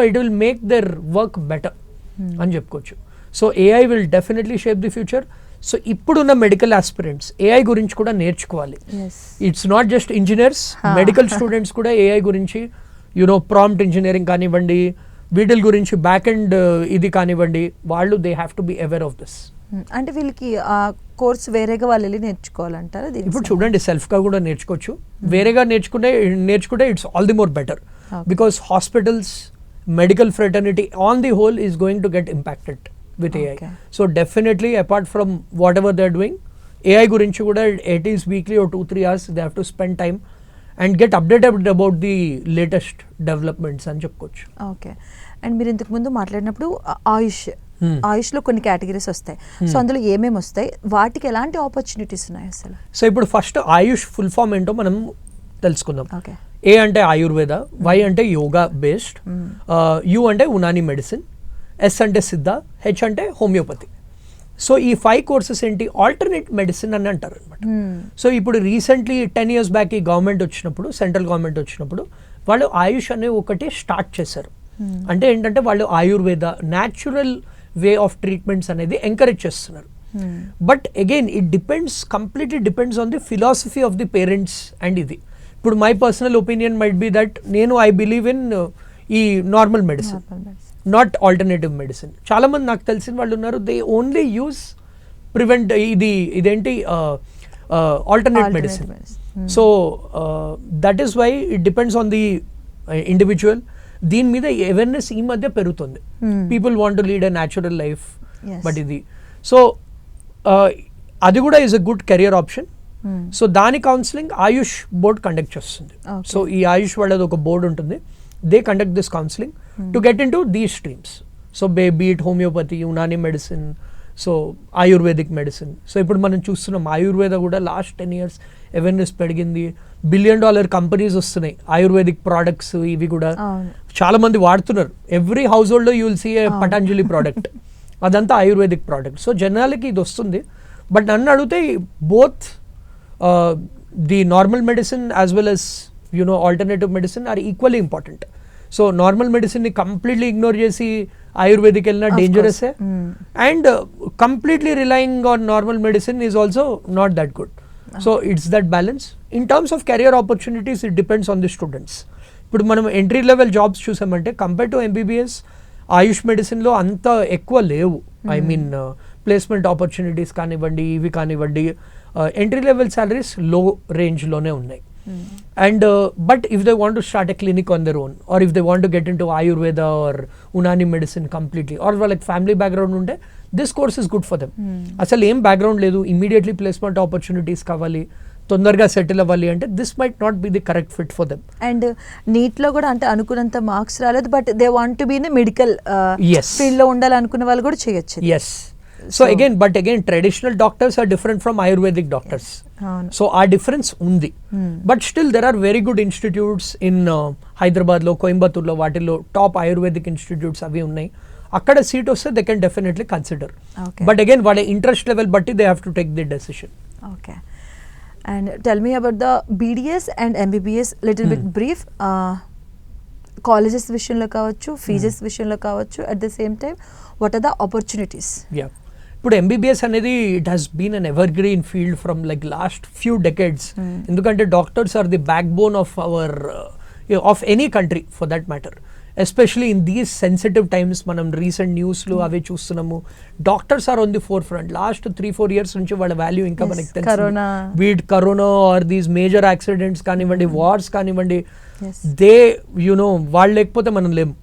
it will make their work better అని చెప్పుకోవచ్చు. So AI will definitely shape the future. So ఇప్పుడున్న మెడికల్ ఆస్పిరెంట్స్ ఏఐ గురించి కూడా నేర్చుకోవాలి. It's not just engineers, medical students కూడా ఏఐ గురించి ప్రాంప్ట్ ఇంజనీరింగ్ కానివ్వండి, వీటిల గురించి బ్యాక్ ఎండ్ ఇది కానివ్వండి, వాళ్ళు they have to be aware of this. అంటే వీళ్ళకి ఆ కోర్స్ వేరేగా వాళ్ళు వెళ్ళి నేర్చుకోవాలంటారా? ఇప్పుడు చూడండి, సెల్ఫ్గా కూడా నేర్చుకోవచ్చు. వేరేగా నేర్చుకుంటే it's all the more better, because hospitals, medical fraternity on the whole is going to get impacted with AI. So definitely apart from whatever they are doing, AI గురించి కూడా at least weekly or 2-3 hours they have to spend time and get updated about the latest developments అని చెప్పుకోవచ్చు. ఓకే. అండ్ మీరు ఇంతకు ముందు మాట్లాడినప్పుడు ఆయుష్లో కొన్ని కేటగిరీస్ వస్తాయి. సో అందులో ఏమేమి వస్తాయి, వాటికి ఎలాంటి ఆపర్చునిటీస్ ఉన్నాయి అసలు? సో ఇప్పుడు ఫస్ట్ ఆయుష్ ఫుల్ ఫామ్ ఏంటో మనం తెలుసుకుందాం. ఓకే. ఏ అంటే ఆయుర్వేద, వై అంటే యోగా బేస్డ్, యు అంటే ఉనాని మెడిసిన్, ఎస్ అంటే సిద్ధ, హెచ్ అంటే హోమియోపతి. సో ఈ 5 కోర్సెస్ ఏంటి, ఆల్టర్నేట్ మెడిసిన్ అని అంటారు అనమాట. సో ఇప్పుడు రీసెంట్లీ 10 years బ్యాక్ ఈ గవర్నమెంట్ వచ్చినప్పుడు, సెంట్రల్ గవర్నమెంట్ వచ్చినప్పుడు వాళ్ళు ఆయుష్ అనే ఒకటి స్టార్ట్ చేశారు. అంటే ఏంటంటే వాళ్ళు Ayurveda, natural way of treatments అనేది ఎంకరేజ్ చేస్తున్నారు. But again completely depends on the philosophy of the parents. And ఇది ఇప్పుడు my personal opinion might be that I believe in ఈ normal medicine, not alternative medicine. చాలా మంది నాకు తెలిసిన వాళ్ళు ఉన్నారు, దే ఓన్లీ యూజ్ ఇదేంటి alternate medicine. So that is why it depends on the individual. దీని మీద అవేర్నెస్ ఈ మధ్య పెరుగుతుంది. People want to lead a natural life. But ఇది సో అది కూడా is a good career option. So దాని కౌన్సిలింగ్ ఆయుష్ బోర్డ్ కండక్ట్ చేస్తుంది. సో ఈ ఆయుష్ వాళ్ళది ఒక బోర్డు ఉంటుంది, they conduct this counselling to get in to these streams. So be it homeopathy, Unani medicine, so Ayurvedic medicine. So ఇప్పుడు మనం చూస్తున్నాం ఆయుర్వేద కూడా లాస్ట్ 10 years అవేర్నెస్ పెరిగింది. $1 billion కంపెనీస్ వస్తున్నాయి ఆయుర్వేదిక్ ప్రోడక్ట్స్. ఇవి కూడా చాలా మంది వాడుతున్నారు. Every household you will see a Patanjali product, అదంతా ఆయుర్వేదిక్ ప్రోడక్ట్. సో జనాలకి ఇది వస్తుంది. బట్ నన్ను అడిగితే both the normal medicine as well as alternative medicine are equally important. So normal మెడిసిన్ని కంప్లీట్లీ ఇగ్నోర్ చేసి ఆయుర్వేదిక్ వెళ్ళినా dangerous and completely relying on normal medicine is also not that good. So it's that balance. In terms of career opportunities it depends on the students. ఇప్పుడు మనం ఎంట్రీ లెవెల్ జాబ్స్ చూసామంటే కంపేర్ టు ఎంబీబీఎస్ ఆయుష్ మెడిసిన్లో అంత ఎక్కువ లేవు. ఐ మీన్ ప్లేస్మెంట్ ఆపర్చునిటీస్ కానివ్వండి, ఇవి కానివ్వండి, ఎంట్రీ లెవెల్ సాలరీస్ లో రేంజ్లోనే ఉన్నాయి. And but if they want to start a clinic on their own, or if they want to get into Ayurveda or Unani medicine completely, or like family background unte, this course is good for them. Asal em background ledu, immediately placement opportunities kavali, తొందరగా సెటిల్ అవ్వాలి అంటే this might not be the correct fit for them. And నీట్లో కూడా అంటే అనుకున్నంత మార్క్స్ రాలేదు, but they want to be in medical field లో ఉండాలనుకునే వాళ్ళు కూడా చేయొచ్చు. Yes. So again traditional doctors are different from ayurvedic doctors. So ఆ డిఫరెన్స్ ఉంది. But still there are very good institutes in హైదరాబాద్లో, కోయంబత్తూర్లో, వాటిల్లో టాప్ ఆయుర్వేదిక్ ఇన్స్టిట్యూట్స్ అవి ఉన్నాయి. అక్కడ సీట్ వస్తే they can definitely consider. But again వాళ్ళ ఇంట్రెస్ట్ లెవెల్ బట్టి they have to take the decision. Okay. And tell me about the BDS and MBBS little bit brief. Colleges విషయంలో కావచ్చు, ఫీజెస్ విషయంలో కావచ్చు, at the same time what are the opportunities? Yeah. ఇప్పుడు ఎంబీబీఎస్ అనేది it has been an evergreen field from like last few decades. ఎందుకంటే doctors are the backbone of our of any country for that matter. Especially in these sensitive times మనం రీసెంట్ న్యూస్లో అవే చూస్తున్నాము. Doctors are on the forefront. Last 3-4 years నుంచి వాళ్ళ వాల్యూ ఇంకా మనకి తెలుసు. Be it corona or these major accidents కానివ్వండి, వార్స్ కానివ్వండి, దే వాళ్ళు లేకపోతే మనం లేము.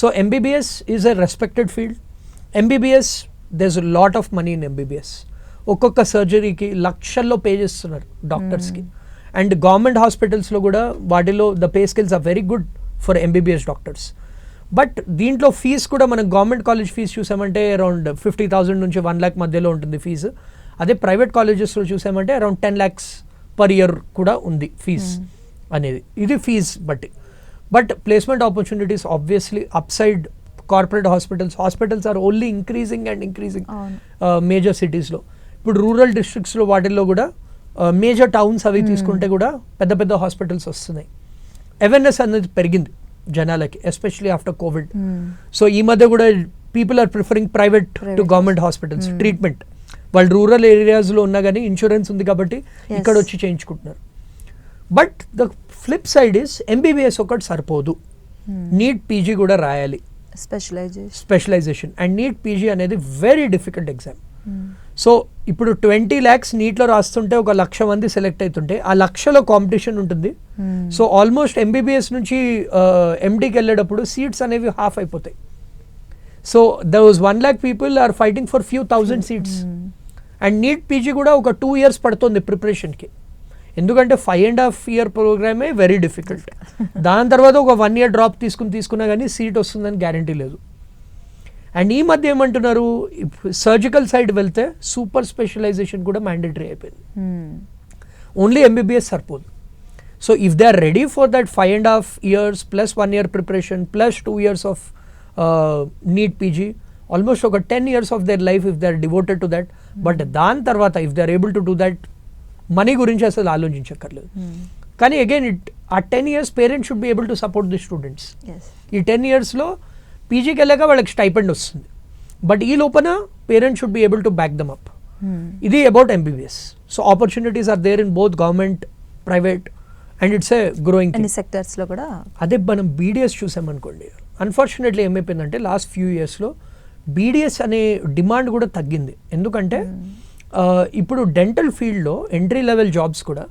So MBBS is a respected field. MBBS there's a lot of money in MBBS. ఒక్కొక్క సర్జరీకి లక్షల్లో పే చేస్తున్నారు డాక్టర్స్కి. అండ్ గవర్నమెంట్ హాస్పిటల్స్లో కూడా వాటిలో the pay scales are very good for MBBS doctors. But దీంట్లో ఫీజ్ కూడా మనం గవర్నమెంట్ కాలేజ్ ఫీజు చూసామంటే అరౌండ్ 50,000 నుంచి 1 lakh మధ్యలో ఉంటుంది ఫీజు. అదే ప్రైవేట్ కాలేజెస్లో చూసామంటే అరౌండ్ 10 lakhs per year కూడా ఉంది ఫీజ్ అనేది. ఇది ఫీజ్ బట్టి. But placement opportunities obviously upside corporate hospitals are only increasing major సిటీస్లో. ఇప్పుడు రూరల్ డిస్ట్రిక్ట్స్లో వాటిల్లో కూడా మేజర్ టౌన్స్ అవి తీసుకుంటే కూడా పెద్ద పెద్ద హాస్పిటల్స్ వస్తున్నాయి. అవేర్నెస్ అనేది పెరిగింది జనాలకి, ఎస్పెషలీ ఆఫ్టర్ కోవిడ్. సో ఈ మధ్య కూడా people are preferring private to government hospitals treatment. వాళ్ళు రూరల్ ఏరియాస్లో ఉన్నా కానీ ఇన్సూరెన్స్ ఉంది కాబట్టి ఇక్కడ వచ్చి చేయించుకుంటున్నారు. But the flip side is MBBS ఒకటి సరిపోదు, నీట్ పీజీ కూడా రాయాలి, స్పెషలైజేషన్. అండ్ నీట్ పీజీ అనేది వెరీ డిఫికల్ట్ ఎగ్జామ్. సో ఇప్పుడు 20 lakhs నీట్లో రాస్తుంటే 1,00,000 మంది సెలెక్ట్ అవుతుంటే ఆ 1,00,000లో కాంపిటీషన్ ఉంటుంది. సో ఆల్మోస్ట్ ఎంబీబీఎస్ నుంచి ఎండీకి వెళ్ళేటప్పుడు సీట్స్ అనేవి హాఫ్ అయిపోతాయి. So those 1 lakh people are fighting for few thousand seats. And NEET PG కూడా ఒక 2 years పడుతుంది ప్రిపరేషన్కి. ఎందుకంటే 5.5 year ప్రోగ్రామే వెరీ డిఫికల్ట్. దాని తర్వాత ఒక 1 year డ్రాప్ తీసుకున్నా కానీ సీట్ వస్తుందని గ్యారంటీ లేదు. అండ్ ఈ మధ్య ఏమంటున్నారు, సర్జికల్ సైడ్ వెళ్తే సూపర్ స్పెషలైజేషన్ కూడా మ్యాండేటరీ అయిపోయింది. ఓన్లీ ఎంబీబీఎస్ సరిపోదు. So if they are ready for that 5.5 years plus 1 year preparation plus 2 years of NEET PG, almost ఒక 10 years of their life if they are devoted to that. But దాని తర్వాత if they are able to do that, money గురించి అసలు ఆలోచించక్కర్లేదు. కానీ అగైన్ ఆ 10 years parents should be able to support the students. ఈ 10 yearsలో పీజీకి వెళ్ళాక వాళ్ళకి స్టైపెండ్ వస్తుంది. బట్ ఈ లోపల parents should be able to back them up. ఇది about MBBS. So opportunities are there in both government, private, and it's a growing సెక్టర్స్లో కూడా. అదే మనం బీడీఎస్ చూసామనుకోండి, అన్ఫార్చునేట్లీ ఏమైపోయిందంటే లాస్ట్ ఫ్యూ ఇయర్స్లో బీడీఎస్ అనే డిమాండ్ కూడా తగ్గింది. ఎందుకంటే ఇప్పుడు డెంటల్ ఫీల్డ్లో ఎంట్రీ లెవెల్ జాబ్స్ కూడా,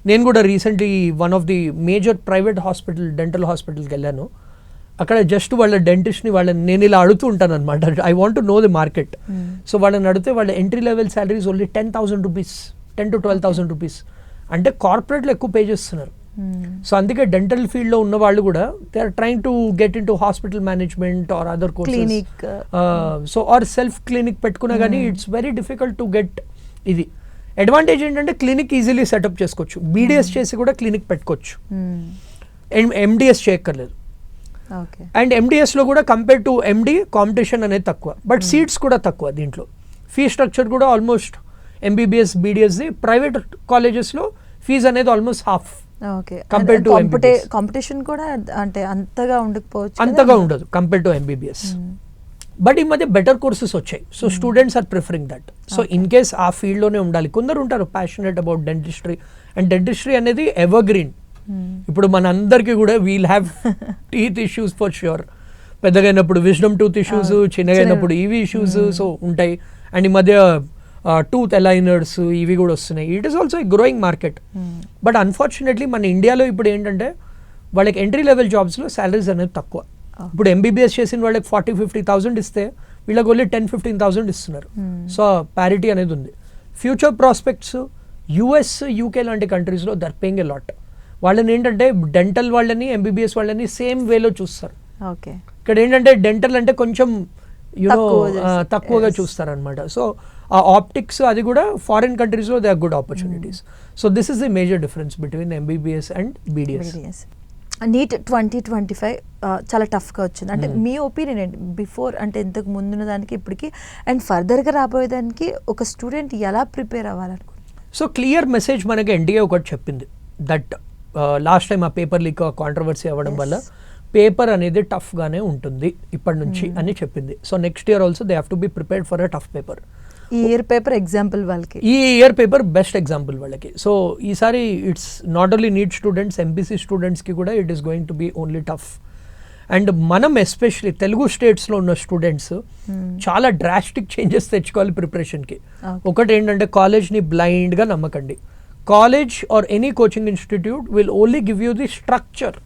నేను కూడా recently one of the major private dental హాస్పిటల్కి వెళ్ళాను. అక్కడ జస్ట్ వాళ్ళ డెంటిస్ట్ని నేను ఇలా అడుగుతూ ఉంటాను అనమాట, I want to know the market. So వాళ్ళని అడిగితే వాళ్ళ entry level salaries only 10,000 rupees, 10 to 12,000 rupees. అంటే కార్పొరేట్లో ఎక్కువ పే చేస్తున్నారు. సో అందుకే డెంటల్ ఫీల్డ్లో ఉన్న వాళ్ళు కూడా they are trying to get in to hospital management or other courses. So or self clinic పెట్టుకున్నా కానీ it's very difficult to get. ఇది అడ్వాంటేజ్ ఏంటంటే క్లినిక్ ఈజీలీ సెటప్ చేసుకోవచ్చు, బీడీఎస్ చేసి కూడా క్లినిక్ పెట్టుకోవచ్చు, ఎండిఎస్ చేయక్కర్లేదు. అండ్ ఎండిఎస్లో కూడా కంపేర్ టు ఎండి కాంపిటీషన్ అనేది తక్కువ, బట్ సీట్స్ కూడా తక్కువ. దీంట్లో ఫీ స్ట్రక్చర్ కూడా ఆల్మోస్ట్ ఎంబీబీఎస్ బీడీఎస్ది ప్రైవేట్ కాలేజెస్లో ఫీజు అనేది almost half okay Compared to MBBS. Competition కూడా అంటే అంతగా ఉండకపోవచ్చు అంతగా ఉండదు కంపేర్ టు ఎంబీబీఎస్. బట్ ఈ మధ్య బెటర్ కోర్సెస్ వచ్చాయి, so students are preferring that. So in case ఆ ఫీల్డ్లోనే ఉండాలి. కొందరు ఉంటారు passionate about dentistry, and dentistry అనేది ఎవర్ గ్రీన్. ఇప్పుడు మన అందరికీ కూడా we'll have teeth issues for sure. పెద్దగా అయినప్పుడు విజ్డమ్ టూత్ ఇష్యూస్, చిన్నగా అయినప్పుడు ఇవి ఇష్యూస్ సో ఉంటాయి. అండ్ ఈ మధ్య టూత్ అలైనర్స్ ఇవి కూడా వస్తున్నాయి. It is also a growing market. But unfortunately మన ఇండియాలో ఇప్పుడు ఏంటంటే వాళ్ళకి ఎంట్రీ లెవెల్ జాబ్స్లో శాలరీస్ అనేది తక్కువ. ఇప్పుడు ఎంబీబీఎస్ చేసిన వాళ్ళకి 40,000-50,000 ఇస్తే వీళ్ళకి ఓన్లీ 10,000-15,000 ఇస్తున్నారు. సో ప్యారిటీ అనేది ఉంది. ఫ్యూచర్ ప్రాస్పెక్ట్స్ యూఎస్, యూకే లాంటి కంట్రీస్లో దర్ పేయింగ్ ఎ లాట్. వాళ్ళని ఏంటంటే డెంటల్ వాళ్ళని, ఎంబీబీఎస్ వాళ్ళని సేమ్ వేలో చూస్తారు. ఓకే, ఇక్కడ ఏంటంటే డెంటల్ అంటే కొంచెం యూనో తక్కువగా చూస్తారనమాట. సో ఆ ఆప్టిక్స్ అది కూడా ఫారిన్ కంట్రీస్లో they are good opportunities. So this is the major difference between MBBS and BDS. NEET 2025 చాలా టఫ్గా వచ్చింది. అంటే మీ ఒపీనియన్ ఏంటి బిఫోర్, అంటే ఇంతకు ముందున్న దానికి ఇప్పటికి, అండ్ ఫర్దర్గా రాబోయేదానికి ఒక స్టూడెంట్ ఎలా ప్రిపేర్ అవ్వాలనుకుంటున్నారు? సో క్లియర్ మెసేజ్ మనకి ఎన్టీఏ ఒకటి చెప్పింది దట్ లాస్ట్ టైం ఆ పేపర్ లీక్ కాంట్రవర్సీ అవ్వడం వల్ల పేపర్ అనేది టఫ్గానే ఉంటుంది ఇప్పటి నుంచి అని చెప్పింది. So next year also they have to be prepared for a tough paper. ఈ ఇయర్ పేపర్ ఎగ్జాంపుల్ వాళ్ళకి, ఈ ఇయర్ పేపర్ బెస్ట్ ఎగ్జాంపుల్ వాళ్ళకి. సో ఈసారి it's not only NEET students, MPC స్టూడెంట్స్కి కూడా it is going to be only tough. And మనం ఎస్పెషలీ తెలుగు స్టేట్స్లో ఉన్న స్టూడెంట్స్ చాలా డ్రాస్టిక్ చేంజెస్ తెచ్చుకోవాలి ప్రిపరేషన్కి. ఒకటి ఏంటంటే కాలేజ్ని బ్లైండ్గా నమ్మకండి. College or any coaching institute will only give you the structure.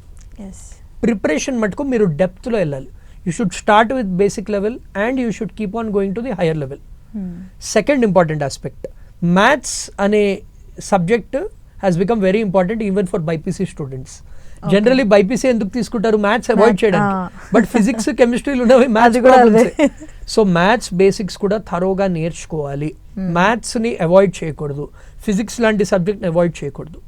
Preparation మటుకు మీరు డెప్త్లో వెళ్ళాలి. You should start with basic level and you should keep on going to the higher level. Second important aspect, maths అనే subject has become very important even for BiPC students. Generally BiPC ఎందుకు తీసుకుంటారు? మ్యాథ్స్ అవాయిడ్ చేయడానికి. బట్ ఫిజిక్స్, కెమిస్ట్రీలు ఉన్నవి maths problems. So maths basics కూడా థరోగా నేర్చుకోవాలి. మ్యాథ్స్ని అవాయిడ్ చేయకూడదు, ఫిజిక్స్ లాంటి సబ్జెక్ట్ని అవాయిడ్ చేయకూడదు.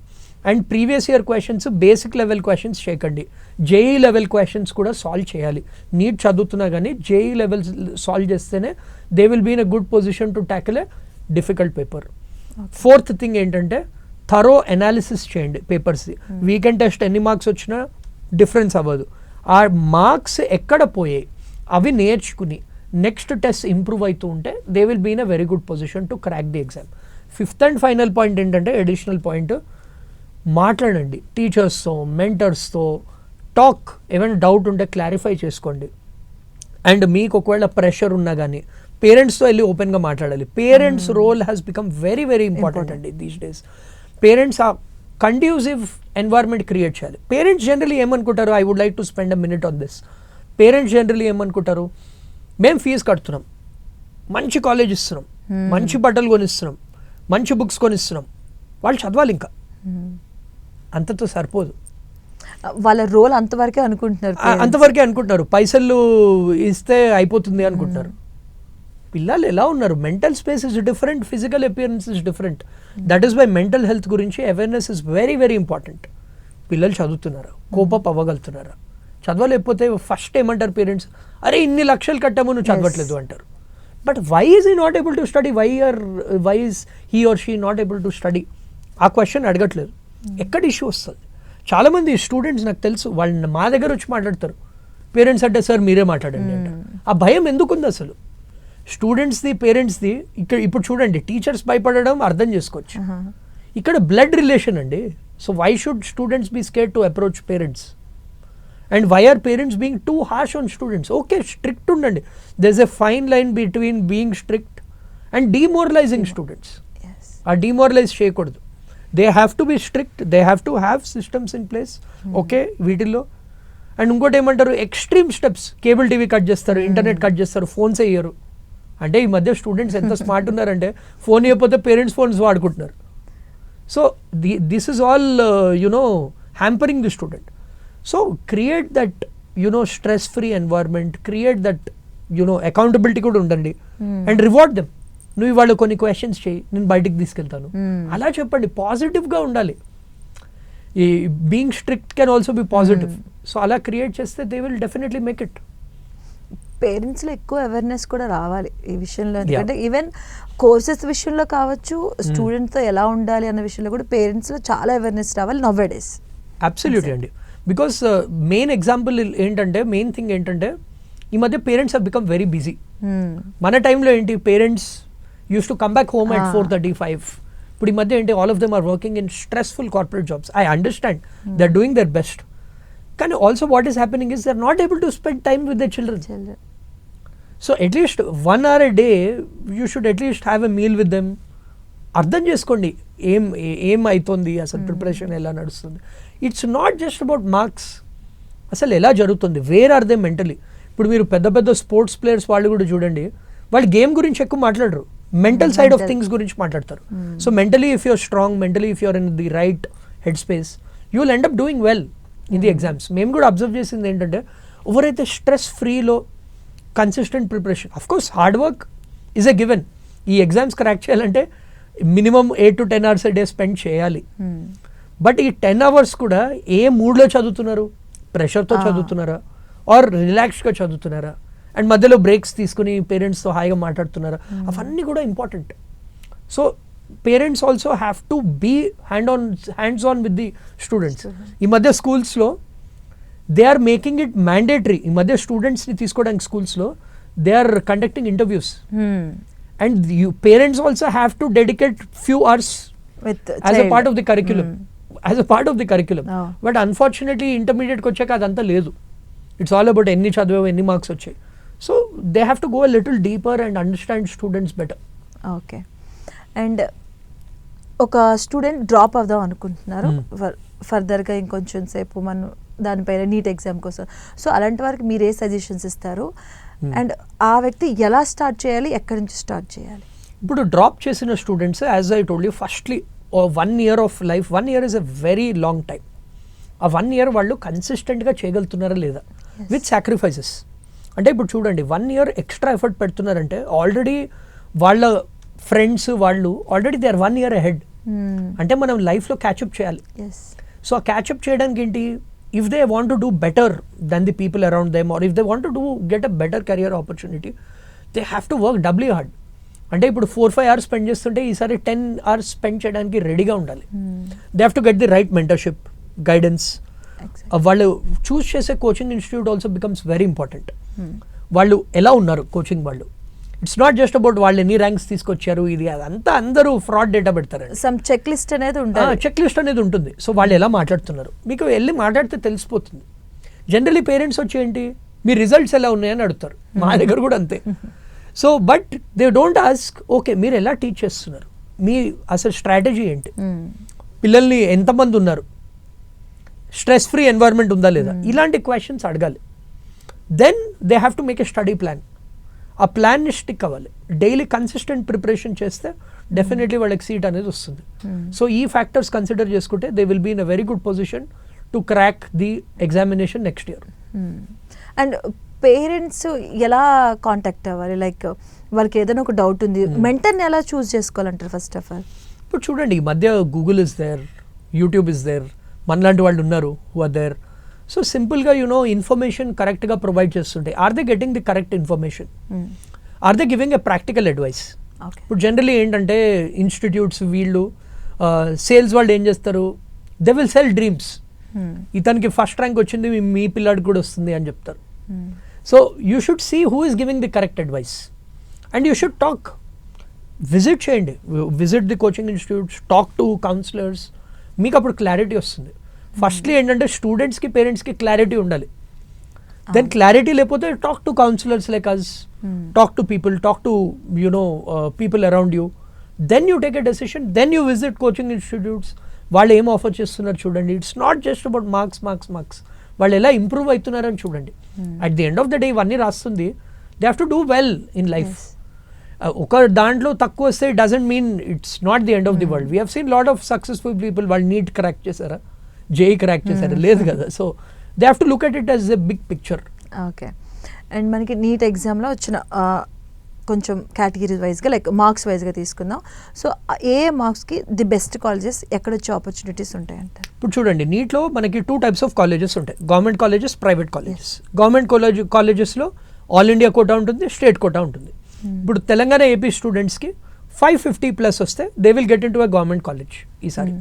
And previous year questions, basic level questions చేయకండి. జేఈ లెవెల్ క్వశ్చన్స్ కూడా సాల్వ్ చేయాలి. నీట్ చదువుతున్నా కానీ జేఈ లెవెల్ సాల్వ్ చేస్తేనే they will be in a good position to tackle a difficult paper. Fourth thing ఏంటంటే థరో అనాలిసిస్ చేయండి పేపర్స్ది. వీకెండ్ టెస్ట్ ఎన్ని మార్క్స్ వచ్చినా డిఫరెన్స్ అవ్వదు. ఆ మార్క్స్ ఎక్కడ పోయాయి అవి నేర్చుకుని నెక్స్ట్ టెస్ట్ ఇంప్రూవ్ అవుతూ ఉంటే they will be in a very good position to crack the exam. Fifth and final point ఏంటంటే అడిషనల్ పాయింట్, మాట్లాడండి టీచర్స్తో, మెంటర్స్తో, టాక్. ఏమైనా డౌట్ ఉంటే క్లారిఫై చేసుకోండి. అండ్ మీకు ఒకవేళ ప్రెషర్ ఉన్నా కానీ పేరెంట్స్తో వెళ్ళి ఓపెన్గా మాట్లాడాలి. Parents role has become very very important అండి దీస్ డేస్. పేరెంట్స్ ఆ కండ్యూసివ్ ఎన్వైర్న్మెంట్ క్రియేట్ చేయాలి. పేరెంట్స్ జనరలీ ఏమనుకుంటారు, I would like to spend a minute on this. Parents generally ఏమనుకుంటారు, మేము ఫీజు కడుతున్నాం, మంచి కాలేజ్ ఇస్తున్నాం, మంచి బట్టలు కొనిస్తున్నాం, మంచి బుక్స్ కొనిస్తున్నాం, వాళ్ళు చదవాలి, ఇంకా అంతతో సరిపోదు. వాళ్ళ రోల్ అంతవరకే అనుకుంటున్నారు, అంతవరకే అనుకుంటున్నారు. పైసలు ఇస్తే అయిపోతుంది అనుకుంటున్నారు. పిల్లలు ఎలా ఉన్నారు, mental space is different, physical appearance is different. That is why mental health గురించి awareness is very very important. పిల్లలు చదువుతున్నారా, కోపప్ అవ్వగలుగుతున్నారా? చదవలేకపోతే ఫస్ట్ ఏమంటారు పేరెంట్స్, అరే ఇన్ని లక్షలు కట్టాము నువ్వు చదవట్లేదు అంటారు. But why is he not able to study, why is he or she not able to study? ఆ క్వశ్చన్ అడగట్లేదు. ఎక్కడ ఇష్యూ వస్తుంది? చాలామంది స్టూడెంట్స్ నాకు తెలుసు, వాళ్ళు మా దగ్గర వచ్చి మాట్లాడతారు. పేరెంట్స్ అంటే సార్ మీరే మాట్లాడండి అంటారు. ఆ భయం ఎందుకుంది అసలు స్టూడెంట్స్ది, పేరెంట్స్ది? ఇక్కడ ఇప్పుడు చూడండి, టీచర్స్ భయపడడం అర్థం చేసుకోవచ్చు. ఇక్కడ బ్లడ్ రిలేషన్ అండి. So why should students be scared to approach parents? And why are parents being too harsh on students? Okay, strict ఉండండి. There is a fine line between being strict and demoralising students. ఆ డిమోరలైజ్ చేయకూడదు. They have to be strict, they have to have systems in place. Okay, వీటిల్లో. అండ్ ఇంకోటి ఏమంటారు, extreme steps. Cable TV cut చేస్తారు, ఇంటర్నెట్ కట్ చేస్తారు, ఫోన్స్ వేయరు. అంటే ఈ మధ్య స్టూడెంట్స్ ఎంత స్మార్ట్ ఉన్నారంటే ఫోన్ ఇవ్వకపోతే పేరెంట్స్ ఫోన్స్ వాడుకుంటున్నారు. So this is all hampering the student. So create that stress free environment, create that accountability కూడా ఉండండి. And reward them. నువ్వు ఇవాళ కొన్ని క్వశ్చన్స్ చేయి, నేను బయటికి తీసుకెళ్తాను, అలా చెప్పండి. పాజిటివ్గా ఉండాలి. ఈ being strict can also be positive. So అలా క్రియేట్ చేస్తే they will definitely make it. పేరెంట్స్లో ఎక్కువ అవేర్నెస్ కూడా రావాలి ఈ విషయంలో, ఎందుకంటే ఈవెన్ కోర్సెస్ విషయంలో కావచ్చు, స్టూడెంట్తో ఎలా ఉండాలి అన్న విషయంలో కూడా పేరెంట్స్లో చాలా అవేర్నెస్ రావాలి నవ్ డేస్. అబ్సల్యూట్లీ అండి. బికాస్ మెయిన్ ఎగ్జాంపుల్ ఏంటంటే, మెయిన్ థింగ్ ఏంటంటే, ఈ మధ్య parents have become very busy. మన టైంలో ఏంటి, parents use to come back home at 4:35. ఇప్పుడు ఈ మధ్య ఏంటి, all of them are working in stressful corporate jobs. I understand they are doing their best, కానీ also what is happening is they are not able to spend time with the children. So at least 1 hour a day you should at least have a meal with them. అర్థం చేసుకోండి ఏం అవుతుంది, అసలు ప్రిపరేషన్ ఎలా నడుస్తుంది. It's not just about marks, అసలు ఎలా జరుగుతుంది, వేర్ ఆర్ దే మెంటలీ. ఇప్పుడు మీరు పెద్ద పెద్ద స్పోర్ట్స్ ప్లేయర్స్ వాళ్ళు కూడా చూడండి, వాళ్ళు గేమ్ గురించి ఎక్కువ మాట్లాడరు, మెంటల్ సైడ్ ఆఫ్ థింగ్స్ గురించి మాట్లాడతారు. So mentally if you're strong, mentally if you're in the right head space, you will end up doing well in the exams. మేము కూడా అబ్జర్వ్ చేసింది ఏంటంటే, ఎవరైతే స్ట్రెస్ ఫ్రీలో consistent preparation, of course hard work is a given. ఈ ఎగ్జామ్స్ క్రాక్ చేయాలంటే minimum 8 to 10 hours a day స్పెండ్ చేయాలి. బట్ ఈ 10 hours కూడా ఏ మూడ్లో చదువుతున్నారు, ప్రెషర్తో చదువుతున్నారా ఆర్ రిలాక్స్గా చదువుతున్నారా, అండ్ మధ్యలో బ్రేక్స్ తీసుకుని పేరెంట్స్తో హాయిగా మాట్లాడుతున్నారా, అవన్నీ కూడా important. So parents also have to be hands on with the students. ఈ మధ్య స్కూల్స్లో they are making it mandatory. ఈ మధ్య స్టూడెంట్స్ని తీసుకోవడానికి స్కూల్స్లో they are conducting interviews, and you parents also have to dedicate few hours as a part of the curriculum. But unfortunately ఇంటర్మీడియట్కి వచ్చాక అదంతా లేదు. ఇట్స్ ఆల్ అబౌట్ ఎన్ని చదివావు, ఎన్ని మార్క్స్ వచ్చాయి. So they have to go a little deeper and understand students better. Okay. And ఒక స్టూడెంట్ డ్రాప్ అవుదాం అనుకుంటున్నారు ఫర్దర్గా ఇంకొంచెం సేపు మనం దానిపైన నీట్ ఎగ్జామ్ కోసం, సో అలాంటి వారికి మీరు ఏ సజెషన్స్ ఇస్తారు, అండ్ ఆ వ్యక్తి ఎలా స్టార్ట్ చేయాలి, ఎక్కడి నుంచి స్టార్ట్ చేయాలి? ఇప్పుడు డ్రాప్ చేసిన students, as I told you, firstly 1 year of life, 1 year is a very long time. ఆ 1 year వాళ్ళు కన్సిస్టెంట్గా చేయగలుగుతున్నారా లేదా విత్ సాక్రిఫైసెస్. అంటే ఇప్పుడు చూడండి, 1 year ఎక్స్ట్రా ఎఫర్ట్ పెడుతున్నారంటే ఆల్రెడీ వాళ్ళ ఫ్రెండ్స్ వాళ్ళు already they are 1 year ahead. అంటే మనం లైఫ్లో క్యాచప్ చేయాలి. సో ఆ క్యాచప్ చేయడానికి ఏంటి, if they want to do better than the people around them, or if they want to get a better career opportunity, they have to work doubly hard. అంటే ఇప్పుడు 4-5 hours స్పెండ్ చేస్తుంటే ఈసారి 10 hours స్పెండ్ చేయడానికి రెడీగా ఉండాలి. They have to get the right mentorship, guidance. వాళ్ళు చూస్ చేసే coaching institute also becomes very important. వాళ్ళు ఎలా ఉన్నారు కోచింగ్ వాళ్ళు, ఇట్స్ నాట్ జస్ట్ అబౌట్ వాళ్ళు ఎన్ని ర్యాంక్స్ తీసుకొచ్చారు, ఇది అదంతా అందరూ ఫ్రాడ్ డేటా పెడతారండి. సమ్ చెక్ లిస్ట్ అనేది ఉంటుంది, చెక్ లిస్ట్ అనేది ఉంటుంది. సో వాళ్ళు ఎలా మాట్లాడుతున్నారు మీకు వెళ్ళి మాట్లాడితే తెలిసిపోతుంది. జనరలీ పేరెంట్స్ వచ్చి ఏంటి, మీ రిజల్ట్స్ ఎలా ఉన్నాయని అడుగుతారు, మా దగ్గర కూడా అంతే. So but they don't ask, okay మీరు ఎలా టీచ్ చేస్తున్నారు, మీ అసలు స్ట్రాటజీ ఏంటి, పిల్లల్ని ఎంతమంది ఉన్నారు, స్ట్రెస్ ఫ్రీ ఎన్వైర్న్మెంట్ ఉందా లేదా, ఇలాంటి క్వశ్చన్స్ అడగాలి. Then they have to make a study plan. ఆ ప్లాన్ని స్టిక్ అవ్వాలి. డైలీ కన్సిస్టెంట్ ప్రిపరేషన్ చేస్తే డెఫినెట్లీ వాళ్ళకి సీట్ అనేది వస్తుంది. సో ఈ ఫ్యాక్టర్స్ కన్సిడర్ చేసుకుంటే they will be in a very good position to crack the examination next year. And parents ఎలా కాంటాక్ట్ అవ్వాలి, లైక్ వాళ్ళకి ఏదైనా ఒక డౌట్ ఉంది, మెంటర్ని ఎలా చూస్ చేసుకోవాలంటారు ఫస్ట్ ఆఫ్ ఆల్? ఇప్పుడు చూడండి, ఈ మధ్య Google is there, YouTube is there, మనలాంటి వాళ్ళు ఉన్నారు హూ ఆర్ దేర్. సో సింపుల్గా ఇన్ఫర్మేషన్ కరెక్ట్గా ప్రొవైడ్ చేస్తుంటాయి. Are they getting the correct information, are they giving a practical advice. ఇప్పుడు జనరలీ ఏంటంటే ఇన్స్టిట్యూట్స్ వీళ్ళు సేల్స్ వాళ్ళు ఏం చేస్తారు, దే విల్ సెల్ డ్రీమ్స్. ఇతనికి ఫస్ట్ ర్యాంక్ వచ్చింది, మీ పిల్లాడికి కూడా వస్తుంది అని చెప్తారు. So you should see who is giving the correct advice and you should talk. Visit చేయండి, visit the coaching institutes, talk to counsellors, మీకు అప్పుడు క్లారిటీ వస్తుంది. ఫస్ట్లీ ఏంటంటే స్టూడెంట్స్కి పేరెంట్స్కి క్లారిటీ ఉండాలి. దెన్ క్లారిటీ లేకపోతే talk to counsellors like us, talk to people, talk to people around you. Then you take a decision, then you visit coaching institutes. వాళ్ళు ఏం ఆఫర్ చేస్తున్నారు చూడండి. It's not just about marks. వాళ్ళు ఎలా ఇంప్రూవ్ అవుతున్నారని చూడండి. At the end of the day ఇవన్నీ రాస్తుంది, they have to do well in life. ఒక దాంట్లో తక్కువ వస్తే doesn't mean it's not the end of the world. We have seen lot of successful people, వాళ్ళు నీట్ క్రాక్ చేశారా, జేఈ క్రాక్ చేశారా, లేదు కదా. So they have to look at it as a big picture. Okay. And మనకి నీట్ ఎగ్జామ్లో వచ్చిన కొంచెం కేటగిరీ వైజ్గా లైక్ మార్క్స్ వైజ్గా తీసుకుందాం. సో ఏ మార్క్స్కి ది బెస్ట్ కాలేజెస్, ఎక్కడ వచ్చే ఆపర్చునిటీస్ ఉంటాయంటారు? ఇప్పుడు చూడండి, నీట్లో మనకి 2 types ఆఫ్ కాలేజెస్ ఉంటాయి, government colleges, private colleges. Government కాలేజెస్లో ఆల్ ఇండియా కోటా ఉంటుంది, స్టేట్ కోటా ఉంటుంది. ఇప్పుడు తెలంగాణ ఏపీ స్టూడెంట్స్కి 550+ వస్తే they will get in to a government college ఈసారి.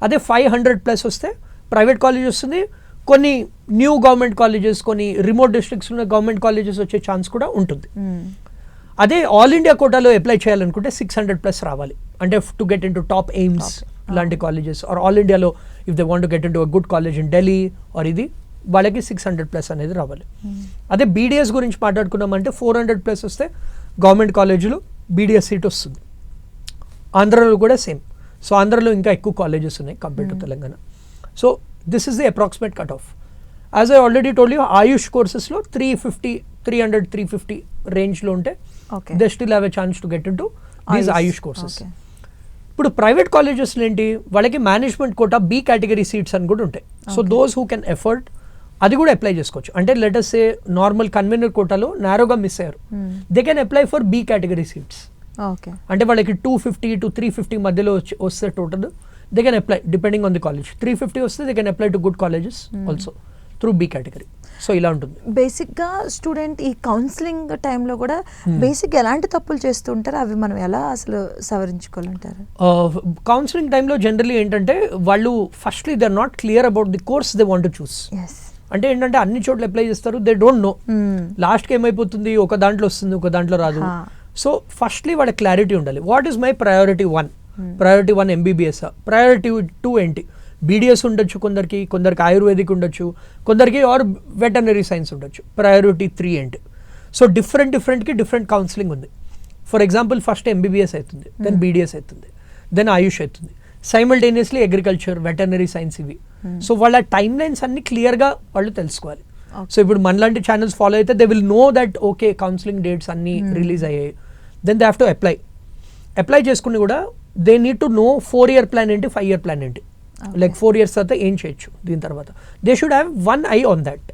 అదే 500+ వస్తే ప్రైవేట్ కాలేజ్ వస్తుంది. కొన్ని న్యూ గవర్నమెంట్ కాలేజెస్, కొన్ని రిమోట్ డిస్ట్రిక్ట్స్ ఉన్న గవర్నమెంట్ కాలేజెస్ వచ్చే ఛాన్స్ కూడా ఉంటుంది. అదే ఆల్ ఇండియా కోటాలో అప్లై చేయాలనుకుంటే 600+ రావాలి. అంటే to get in to top AIIMS లాంటి కాలేజెస్, ఆర్ ఆల్ ఇండియాలో if they want to get in to a good college in Delhi or ఇది, వాళ్ళకి 600+ అనేది రావాలి. అదే బీడిఎస్ గురించి మాట్లాడుకున్నామంటే 400+ వస్తే గవర్నమెంట్ కాలేజీలో బీడిఎస్ సీట్ వస్తుంది. ఆంధ్రలో కూడా సేమ్. సో ఆంధ్రలో ఇంకా ఎక్కువ కాలేజెస్ ఉన్నాయి compare to Telangana. So this is the approximate cut off. As I already told you, AYUSH కోర్సెస్లో 350, 300, 350 రేంజ్లో ఉంటే they still have a chance to get in to these AYUSH courses. ఇప్పుడు ప్రైవేట్ కాలేజెస్లో ఏంటి, వాళ్ళకి management quota B category seats అని కూడా ఉంటాయి. So those who can afford అది కూడా అప్లై చేసుకోవచ్చు. అంటే లెటస్ సే నార్మల్ కన్వీనర్ కోటాలో నారోగా మిస్ అయ్యారు, they can apply for B category seats. అంటే వాళ్ళకి 250 to 350 మధ్యలో వస్తే total they can apply depending on the college. 350 వస్తే they can apply to good colleges also through B category. So ఇలా ఉంటుంది. బేసిక్గా స్టూడెంట్ ఈ కౌన్సిలింగ్ టైంలో కూడా బేసిక్ ఎలాంటి తప్పులు చేస్తూ ఉంటారు, అవి మనం ఎలా అసలు సవరించుకోవాలంటారు? కౌన్సిలింగ్ టైంలో జనరల్లీ ఏంటంటే వాళ్ళు firstly they are not clear about the course they want to choose. అంటే ఏంటంటే అన్ని చోట్ల అప్లై చేస్తారు, దే డోంట్ నో. లాస్ట్కి ఏమైపోతుంది, ఒక దాంట్లో వస్తుంది, ఒక దాంట్లో రాదు. సో ఫస్ట్లీ వాళ్ళ క్లారిటీ ఉండాలి. What is my priority 1? Priority 1 MBBS, priority 2 ఏంటి? బీడిఎస్ ఉండొచ్చు కొందరికి, కొందరికి ఆయుర్వేదిక్ ఉండొచ్చు, కొందరికి ఆర్ వెటర్నరీ సైన్స్ ఉండొచ్చు. ప్రయారిటీ 3 ఏంటి? సో డిఫరెంట్కి డిఫరెంట్ కౌన్సిలింగ్ ఉంది. ఫర్ ఎగ్జాంపుల్ ఫస్ట్ ఎంబీబీఎస్ అవుతుంది, దెన్ బీడిఎస్ అవుతుంది, దెన్ ఆయుష్ అవుతుంది, సైమల్టేనియస్లీ అగ్రికల్చర్, వెటర్నరీ సైన్స్ ఇవి. సో వాళ్ళ టైమ్ లైన్స్ అన్ని క్లియర్గా వాళ్ళు తెలుసుకోవాలి. సో ఇప్పుడు మనలాంటి ఛానల్స్ ఫాలో అయితే they will know that okay counselling dates అన్నీ రిలీజ్ అయ్యాయి. Then they have to apply చేసుకుని కూడా they need to know 4-year plan ఏంటి, 5-year ప్లాన్ ఏంటి. లైక్ 4 years తర్వాత ఏం చేయొచ్చు దీని తర్వాత. They should have 1 eye on that.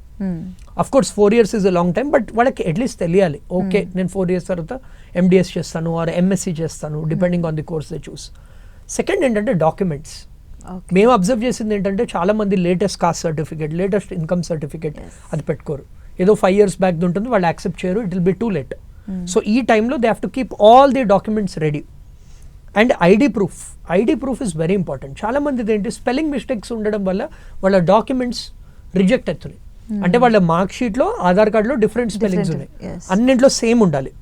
Of course 4 years is a long time, but వాళ్ళకి అట్లీస్ట్ తెలియాలి ఓకే నేను 4 years తర్వాత ఎండిఎస్ చేస్తాను ఆర్ ఎంఎస్సి చేస్తాను depending on the course they choose. Second ఏంటంటే డాక్యుమెంట్స్. మేము అబ్జర్వ్ చేసింది ఏంటంటే చాలా మంది latest cost certificate, latest income certificate అది పెట్టుకోరు. ఏదో 5 years బ్యాక్ ఉంటుంది, వాళ్ళు యాక్సెప్ట్ చేయరు, it will be too late. So ఈ టైంలో they have to keep all the documents ready. And ID proof is very important. చాలా మంది ఏంటి స్పెల్లింగ్ మిస్టేక్స్ ఉండడం వల్ల వాళ్ళ డాక్యుమెంట్స్ రిజెక్ట్ అవుతున్నాయి. అంటే వాళ్ళ మార్క్ షీట్లో, ఆధార్ కార్డులో డిఫరెంట్ స్పెల్లింగ్స్ ఉన్నాయి, అన్నింటిలో సేమ్ ఉండాలి.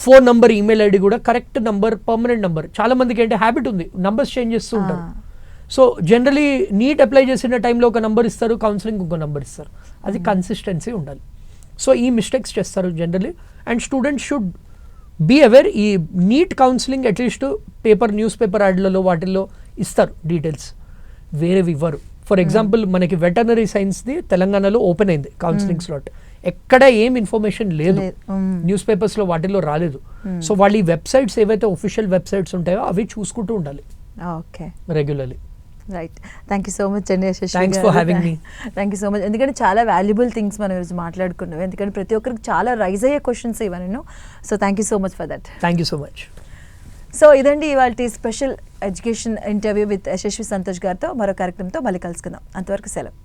ఫోన్ నంబర్, ఈమెయిల్ ఐడి కూడా కరెక్ట్ నంబర్, పర్మనెంట్ నంబర్. చాలా మందికి ఏంటి హ్యాబిట్ ఉంది, నంబర్స్ చేంజ్ చేస్తూ ఉంటారు. సో జనరలీ నీట్ అప్లై చేసిన టైంలో ఒక నంబర్ ఇస్తారు, కౌన్సిలింగ్ ఇంకో నంబర్ ఇస్తారు. అది కన్సిస్టెన్సీ ఉండాలి. సో ఈ మిస్టేక్స్ చేస్తారు generally. And students should be aware. ఈ NEET counselling at least news paper యాడ్లలో వాటిల్లో ఇస్తారు డీటెయిల్స్, వేరేవి ఇవ్వరు. ఫర్ ఎగ్జాంపుల్ మనకి వెటర్నరీ సైన్స్ది తెలంగాణలో ఓపెన్ అయింది కౌన్సిలింగ్ స్లాట్, ఎక్కడ ఏం ఇన్ఫర్మేషన్ లేదు, న్యూస్ పేపర్స్లో వాటిల్లో రాలేదు. సో వాళ్ళు ఈ వెబ్సైట్స్ ఏవైతే ఒఫిషియల్ వెబ్సైట్స్ ఉంటాయో అవి చూసుకుంటూ ఉండాలి regularly. Right, thank you so much అండి Yashasvi. Thanks for having me. Thank you so much. ఎందుకంటే చాలా వాల్యుబుల్ థింగ్స్ మనం ఈరోజు మాట్లాడుకున్నాం, ఎందుకంటే ప్రతి ఒక్కరికి చాలా రైజ్ అయ్యే క్వశ్చన్స్ ఇవన్నీ. So thank you so much for that. Thank you so much. So ఇదండి ఇవాళ special education interview with Yashasvi Santosh గారితో. మరో కార్యక్రమంతో మళ్ళీ కలుసుకుందాం. అంతవరకు సెలవు.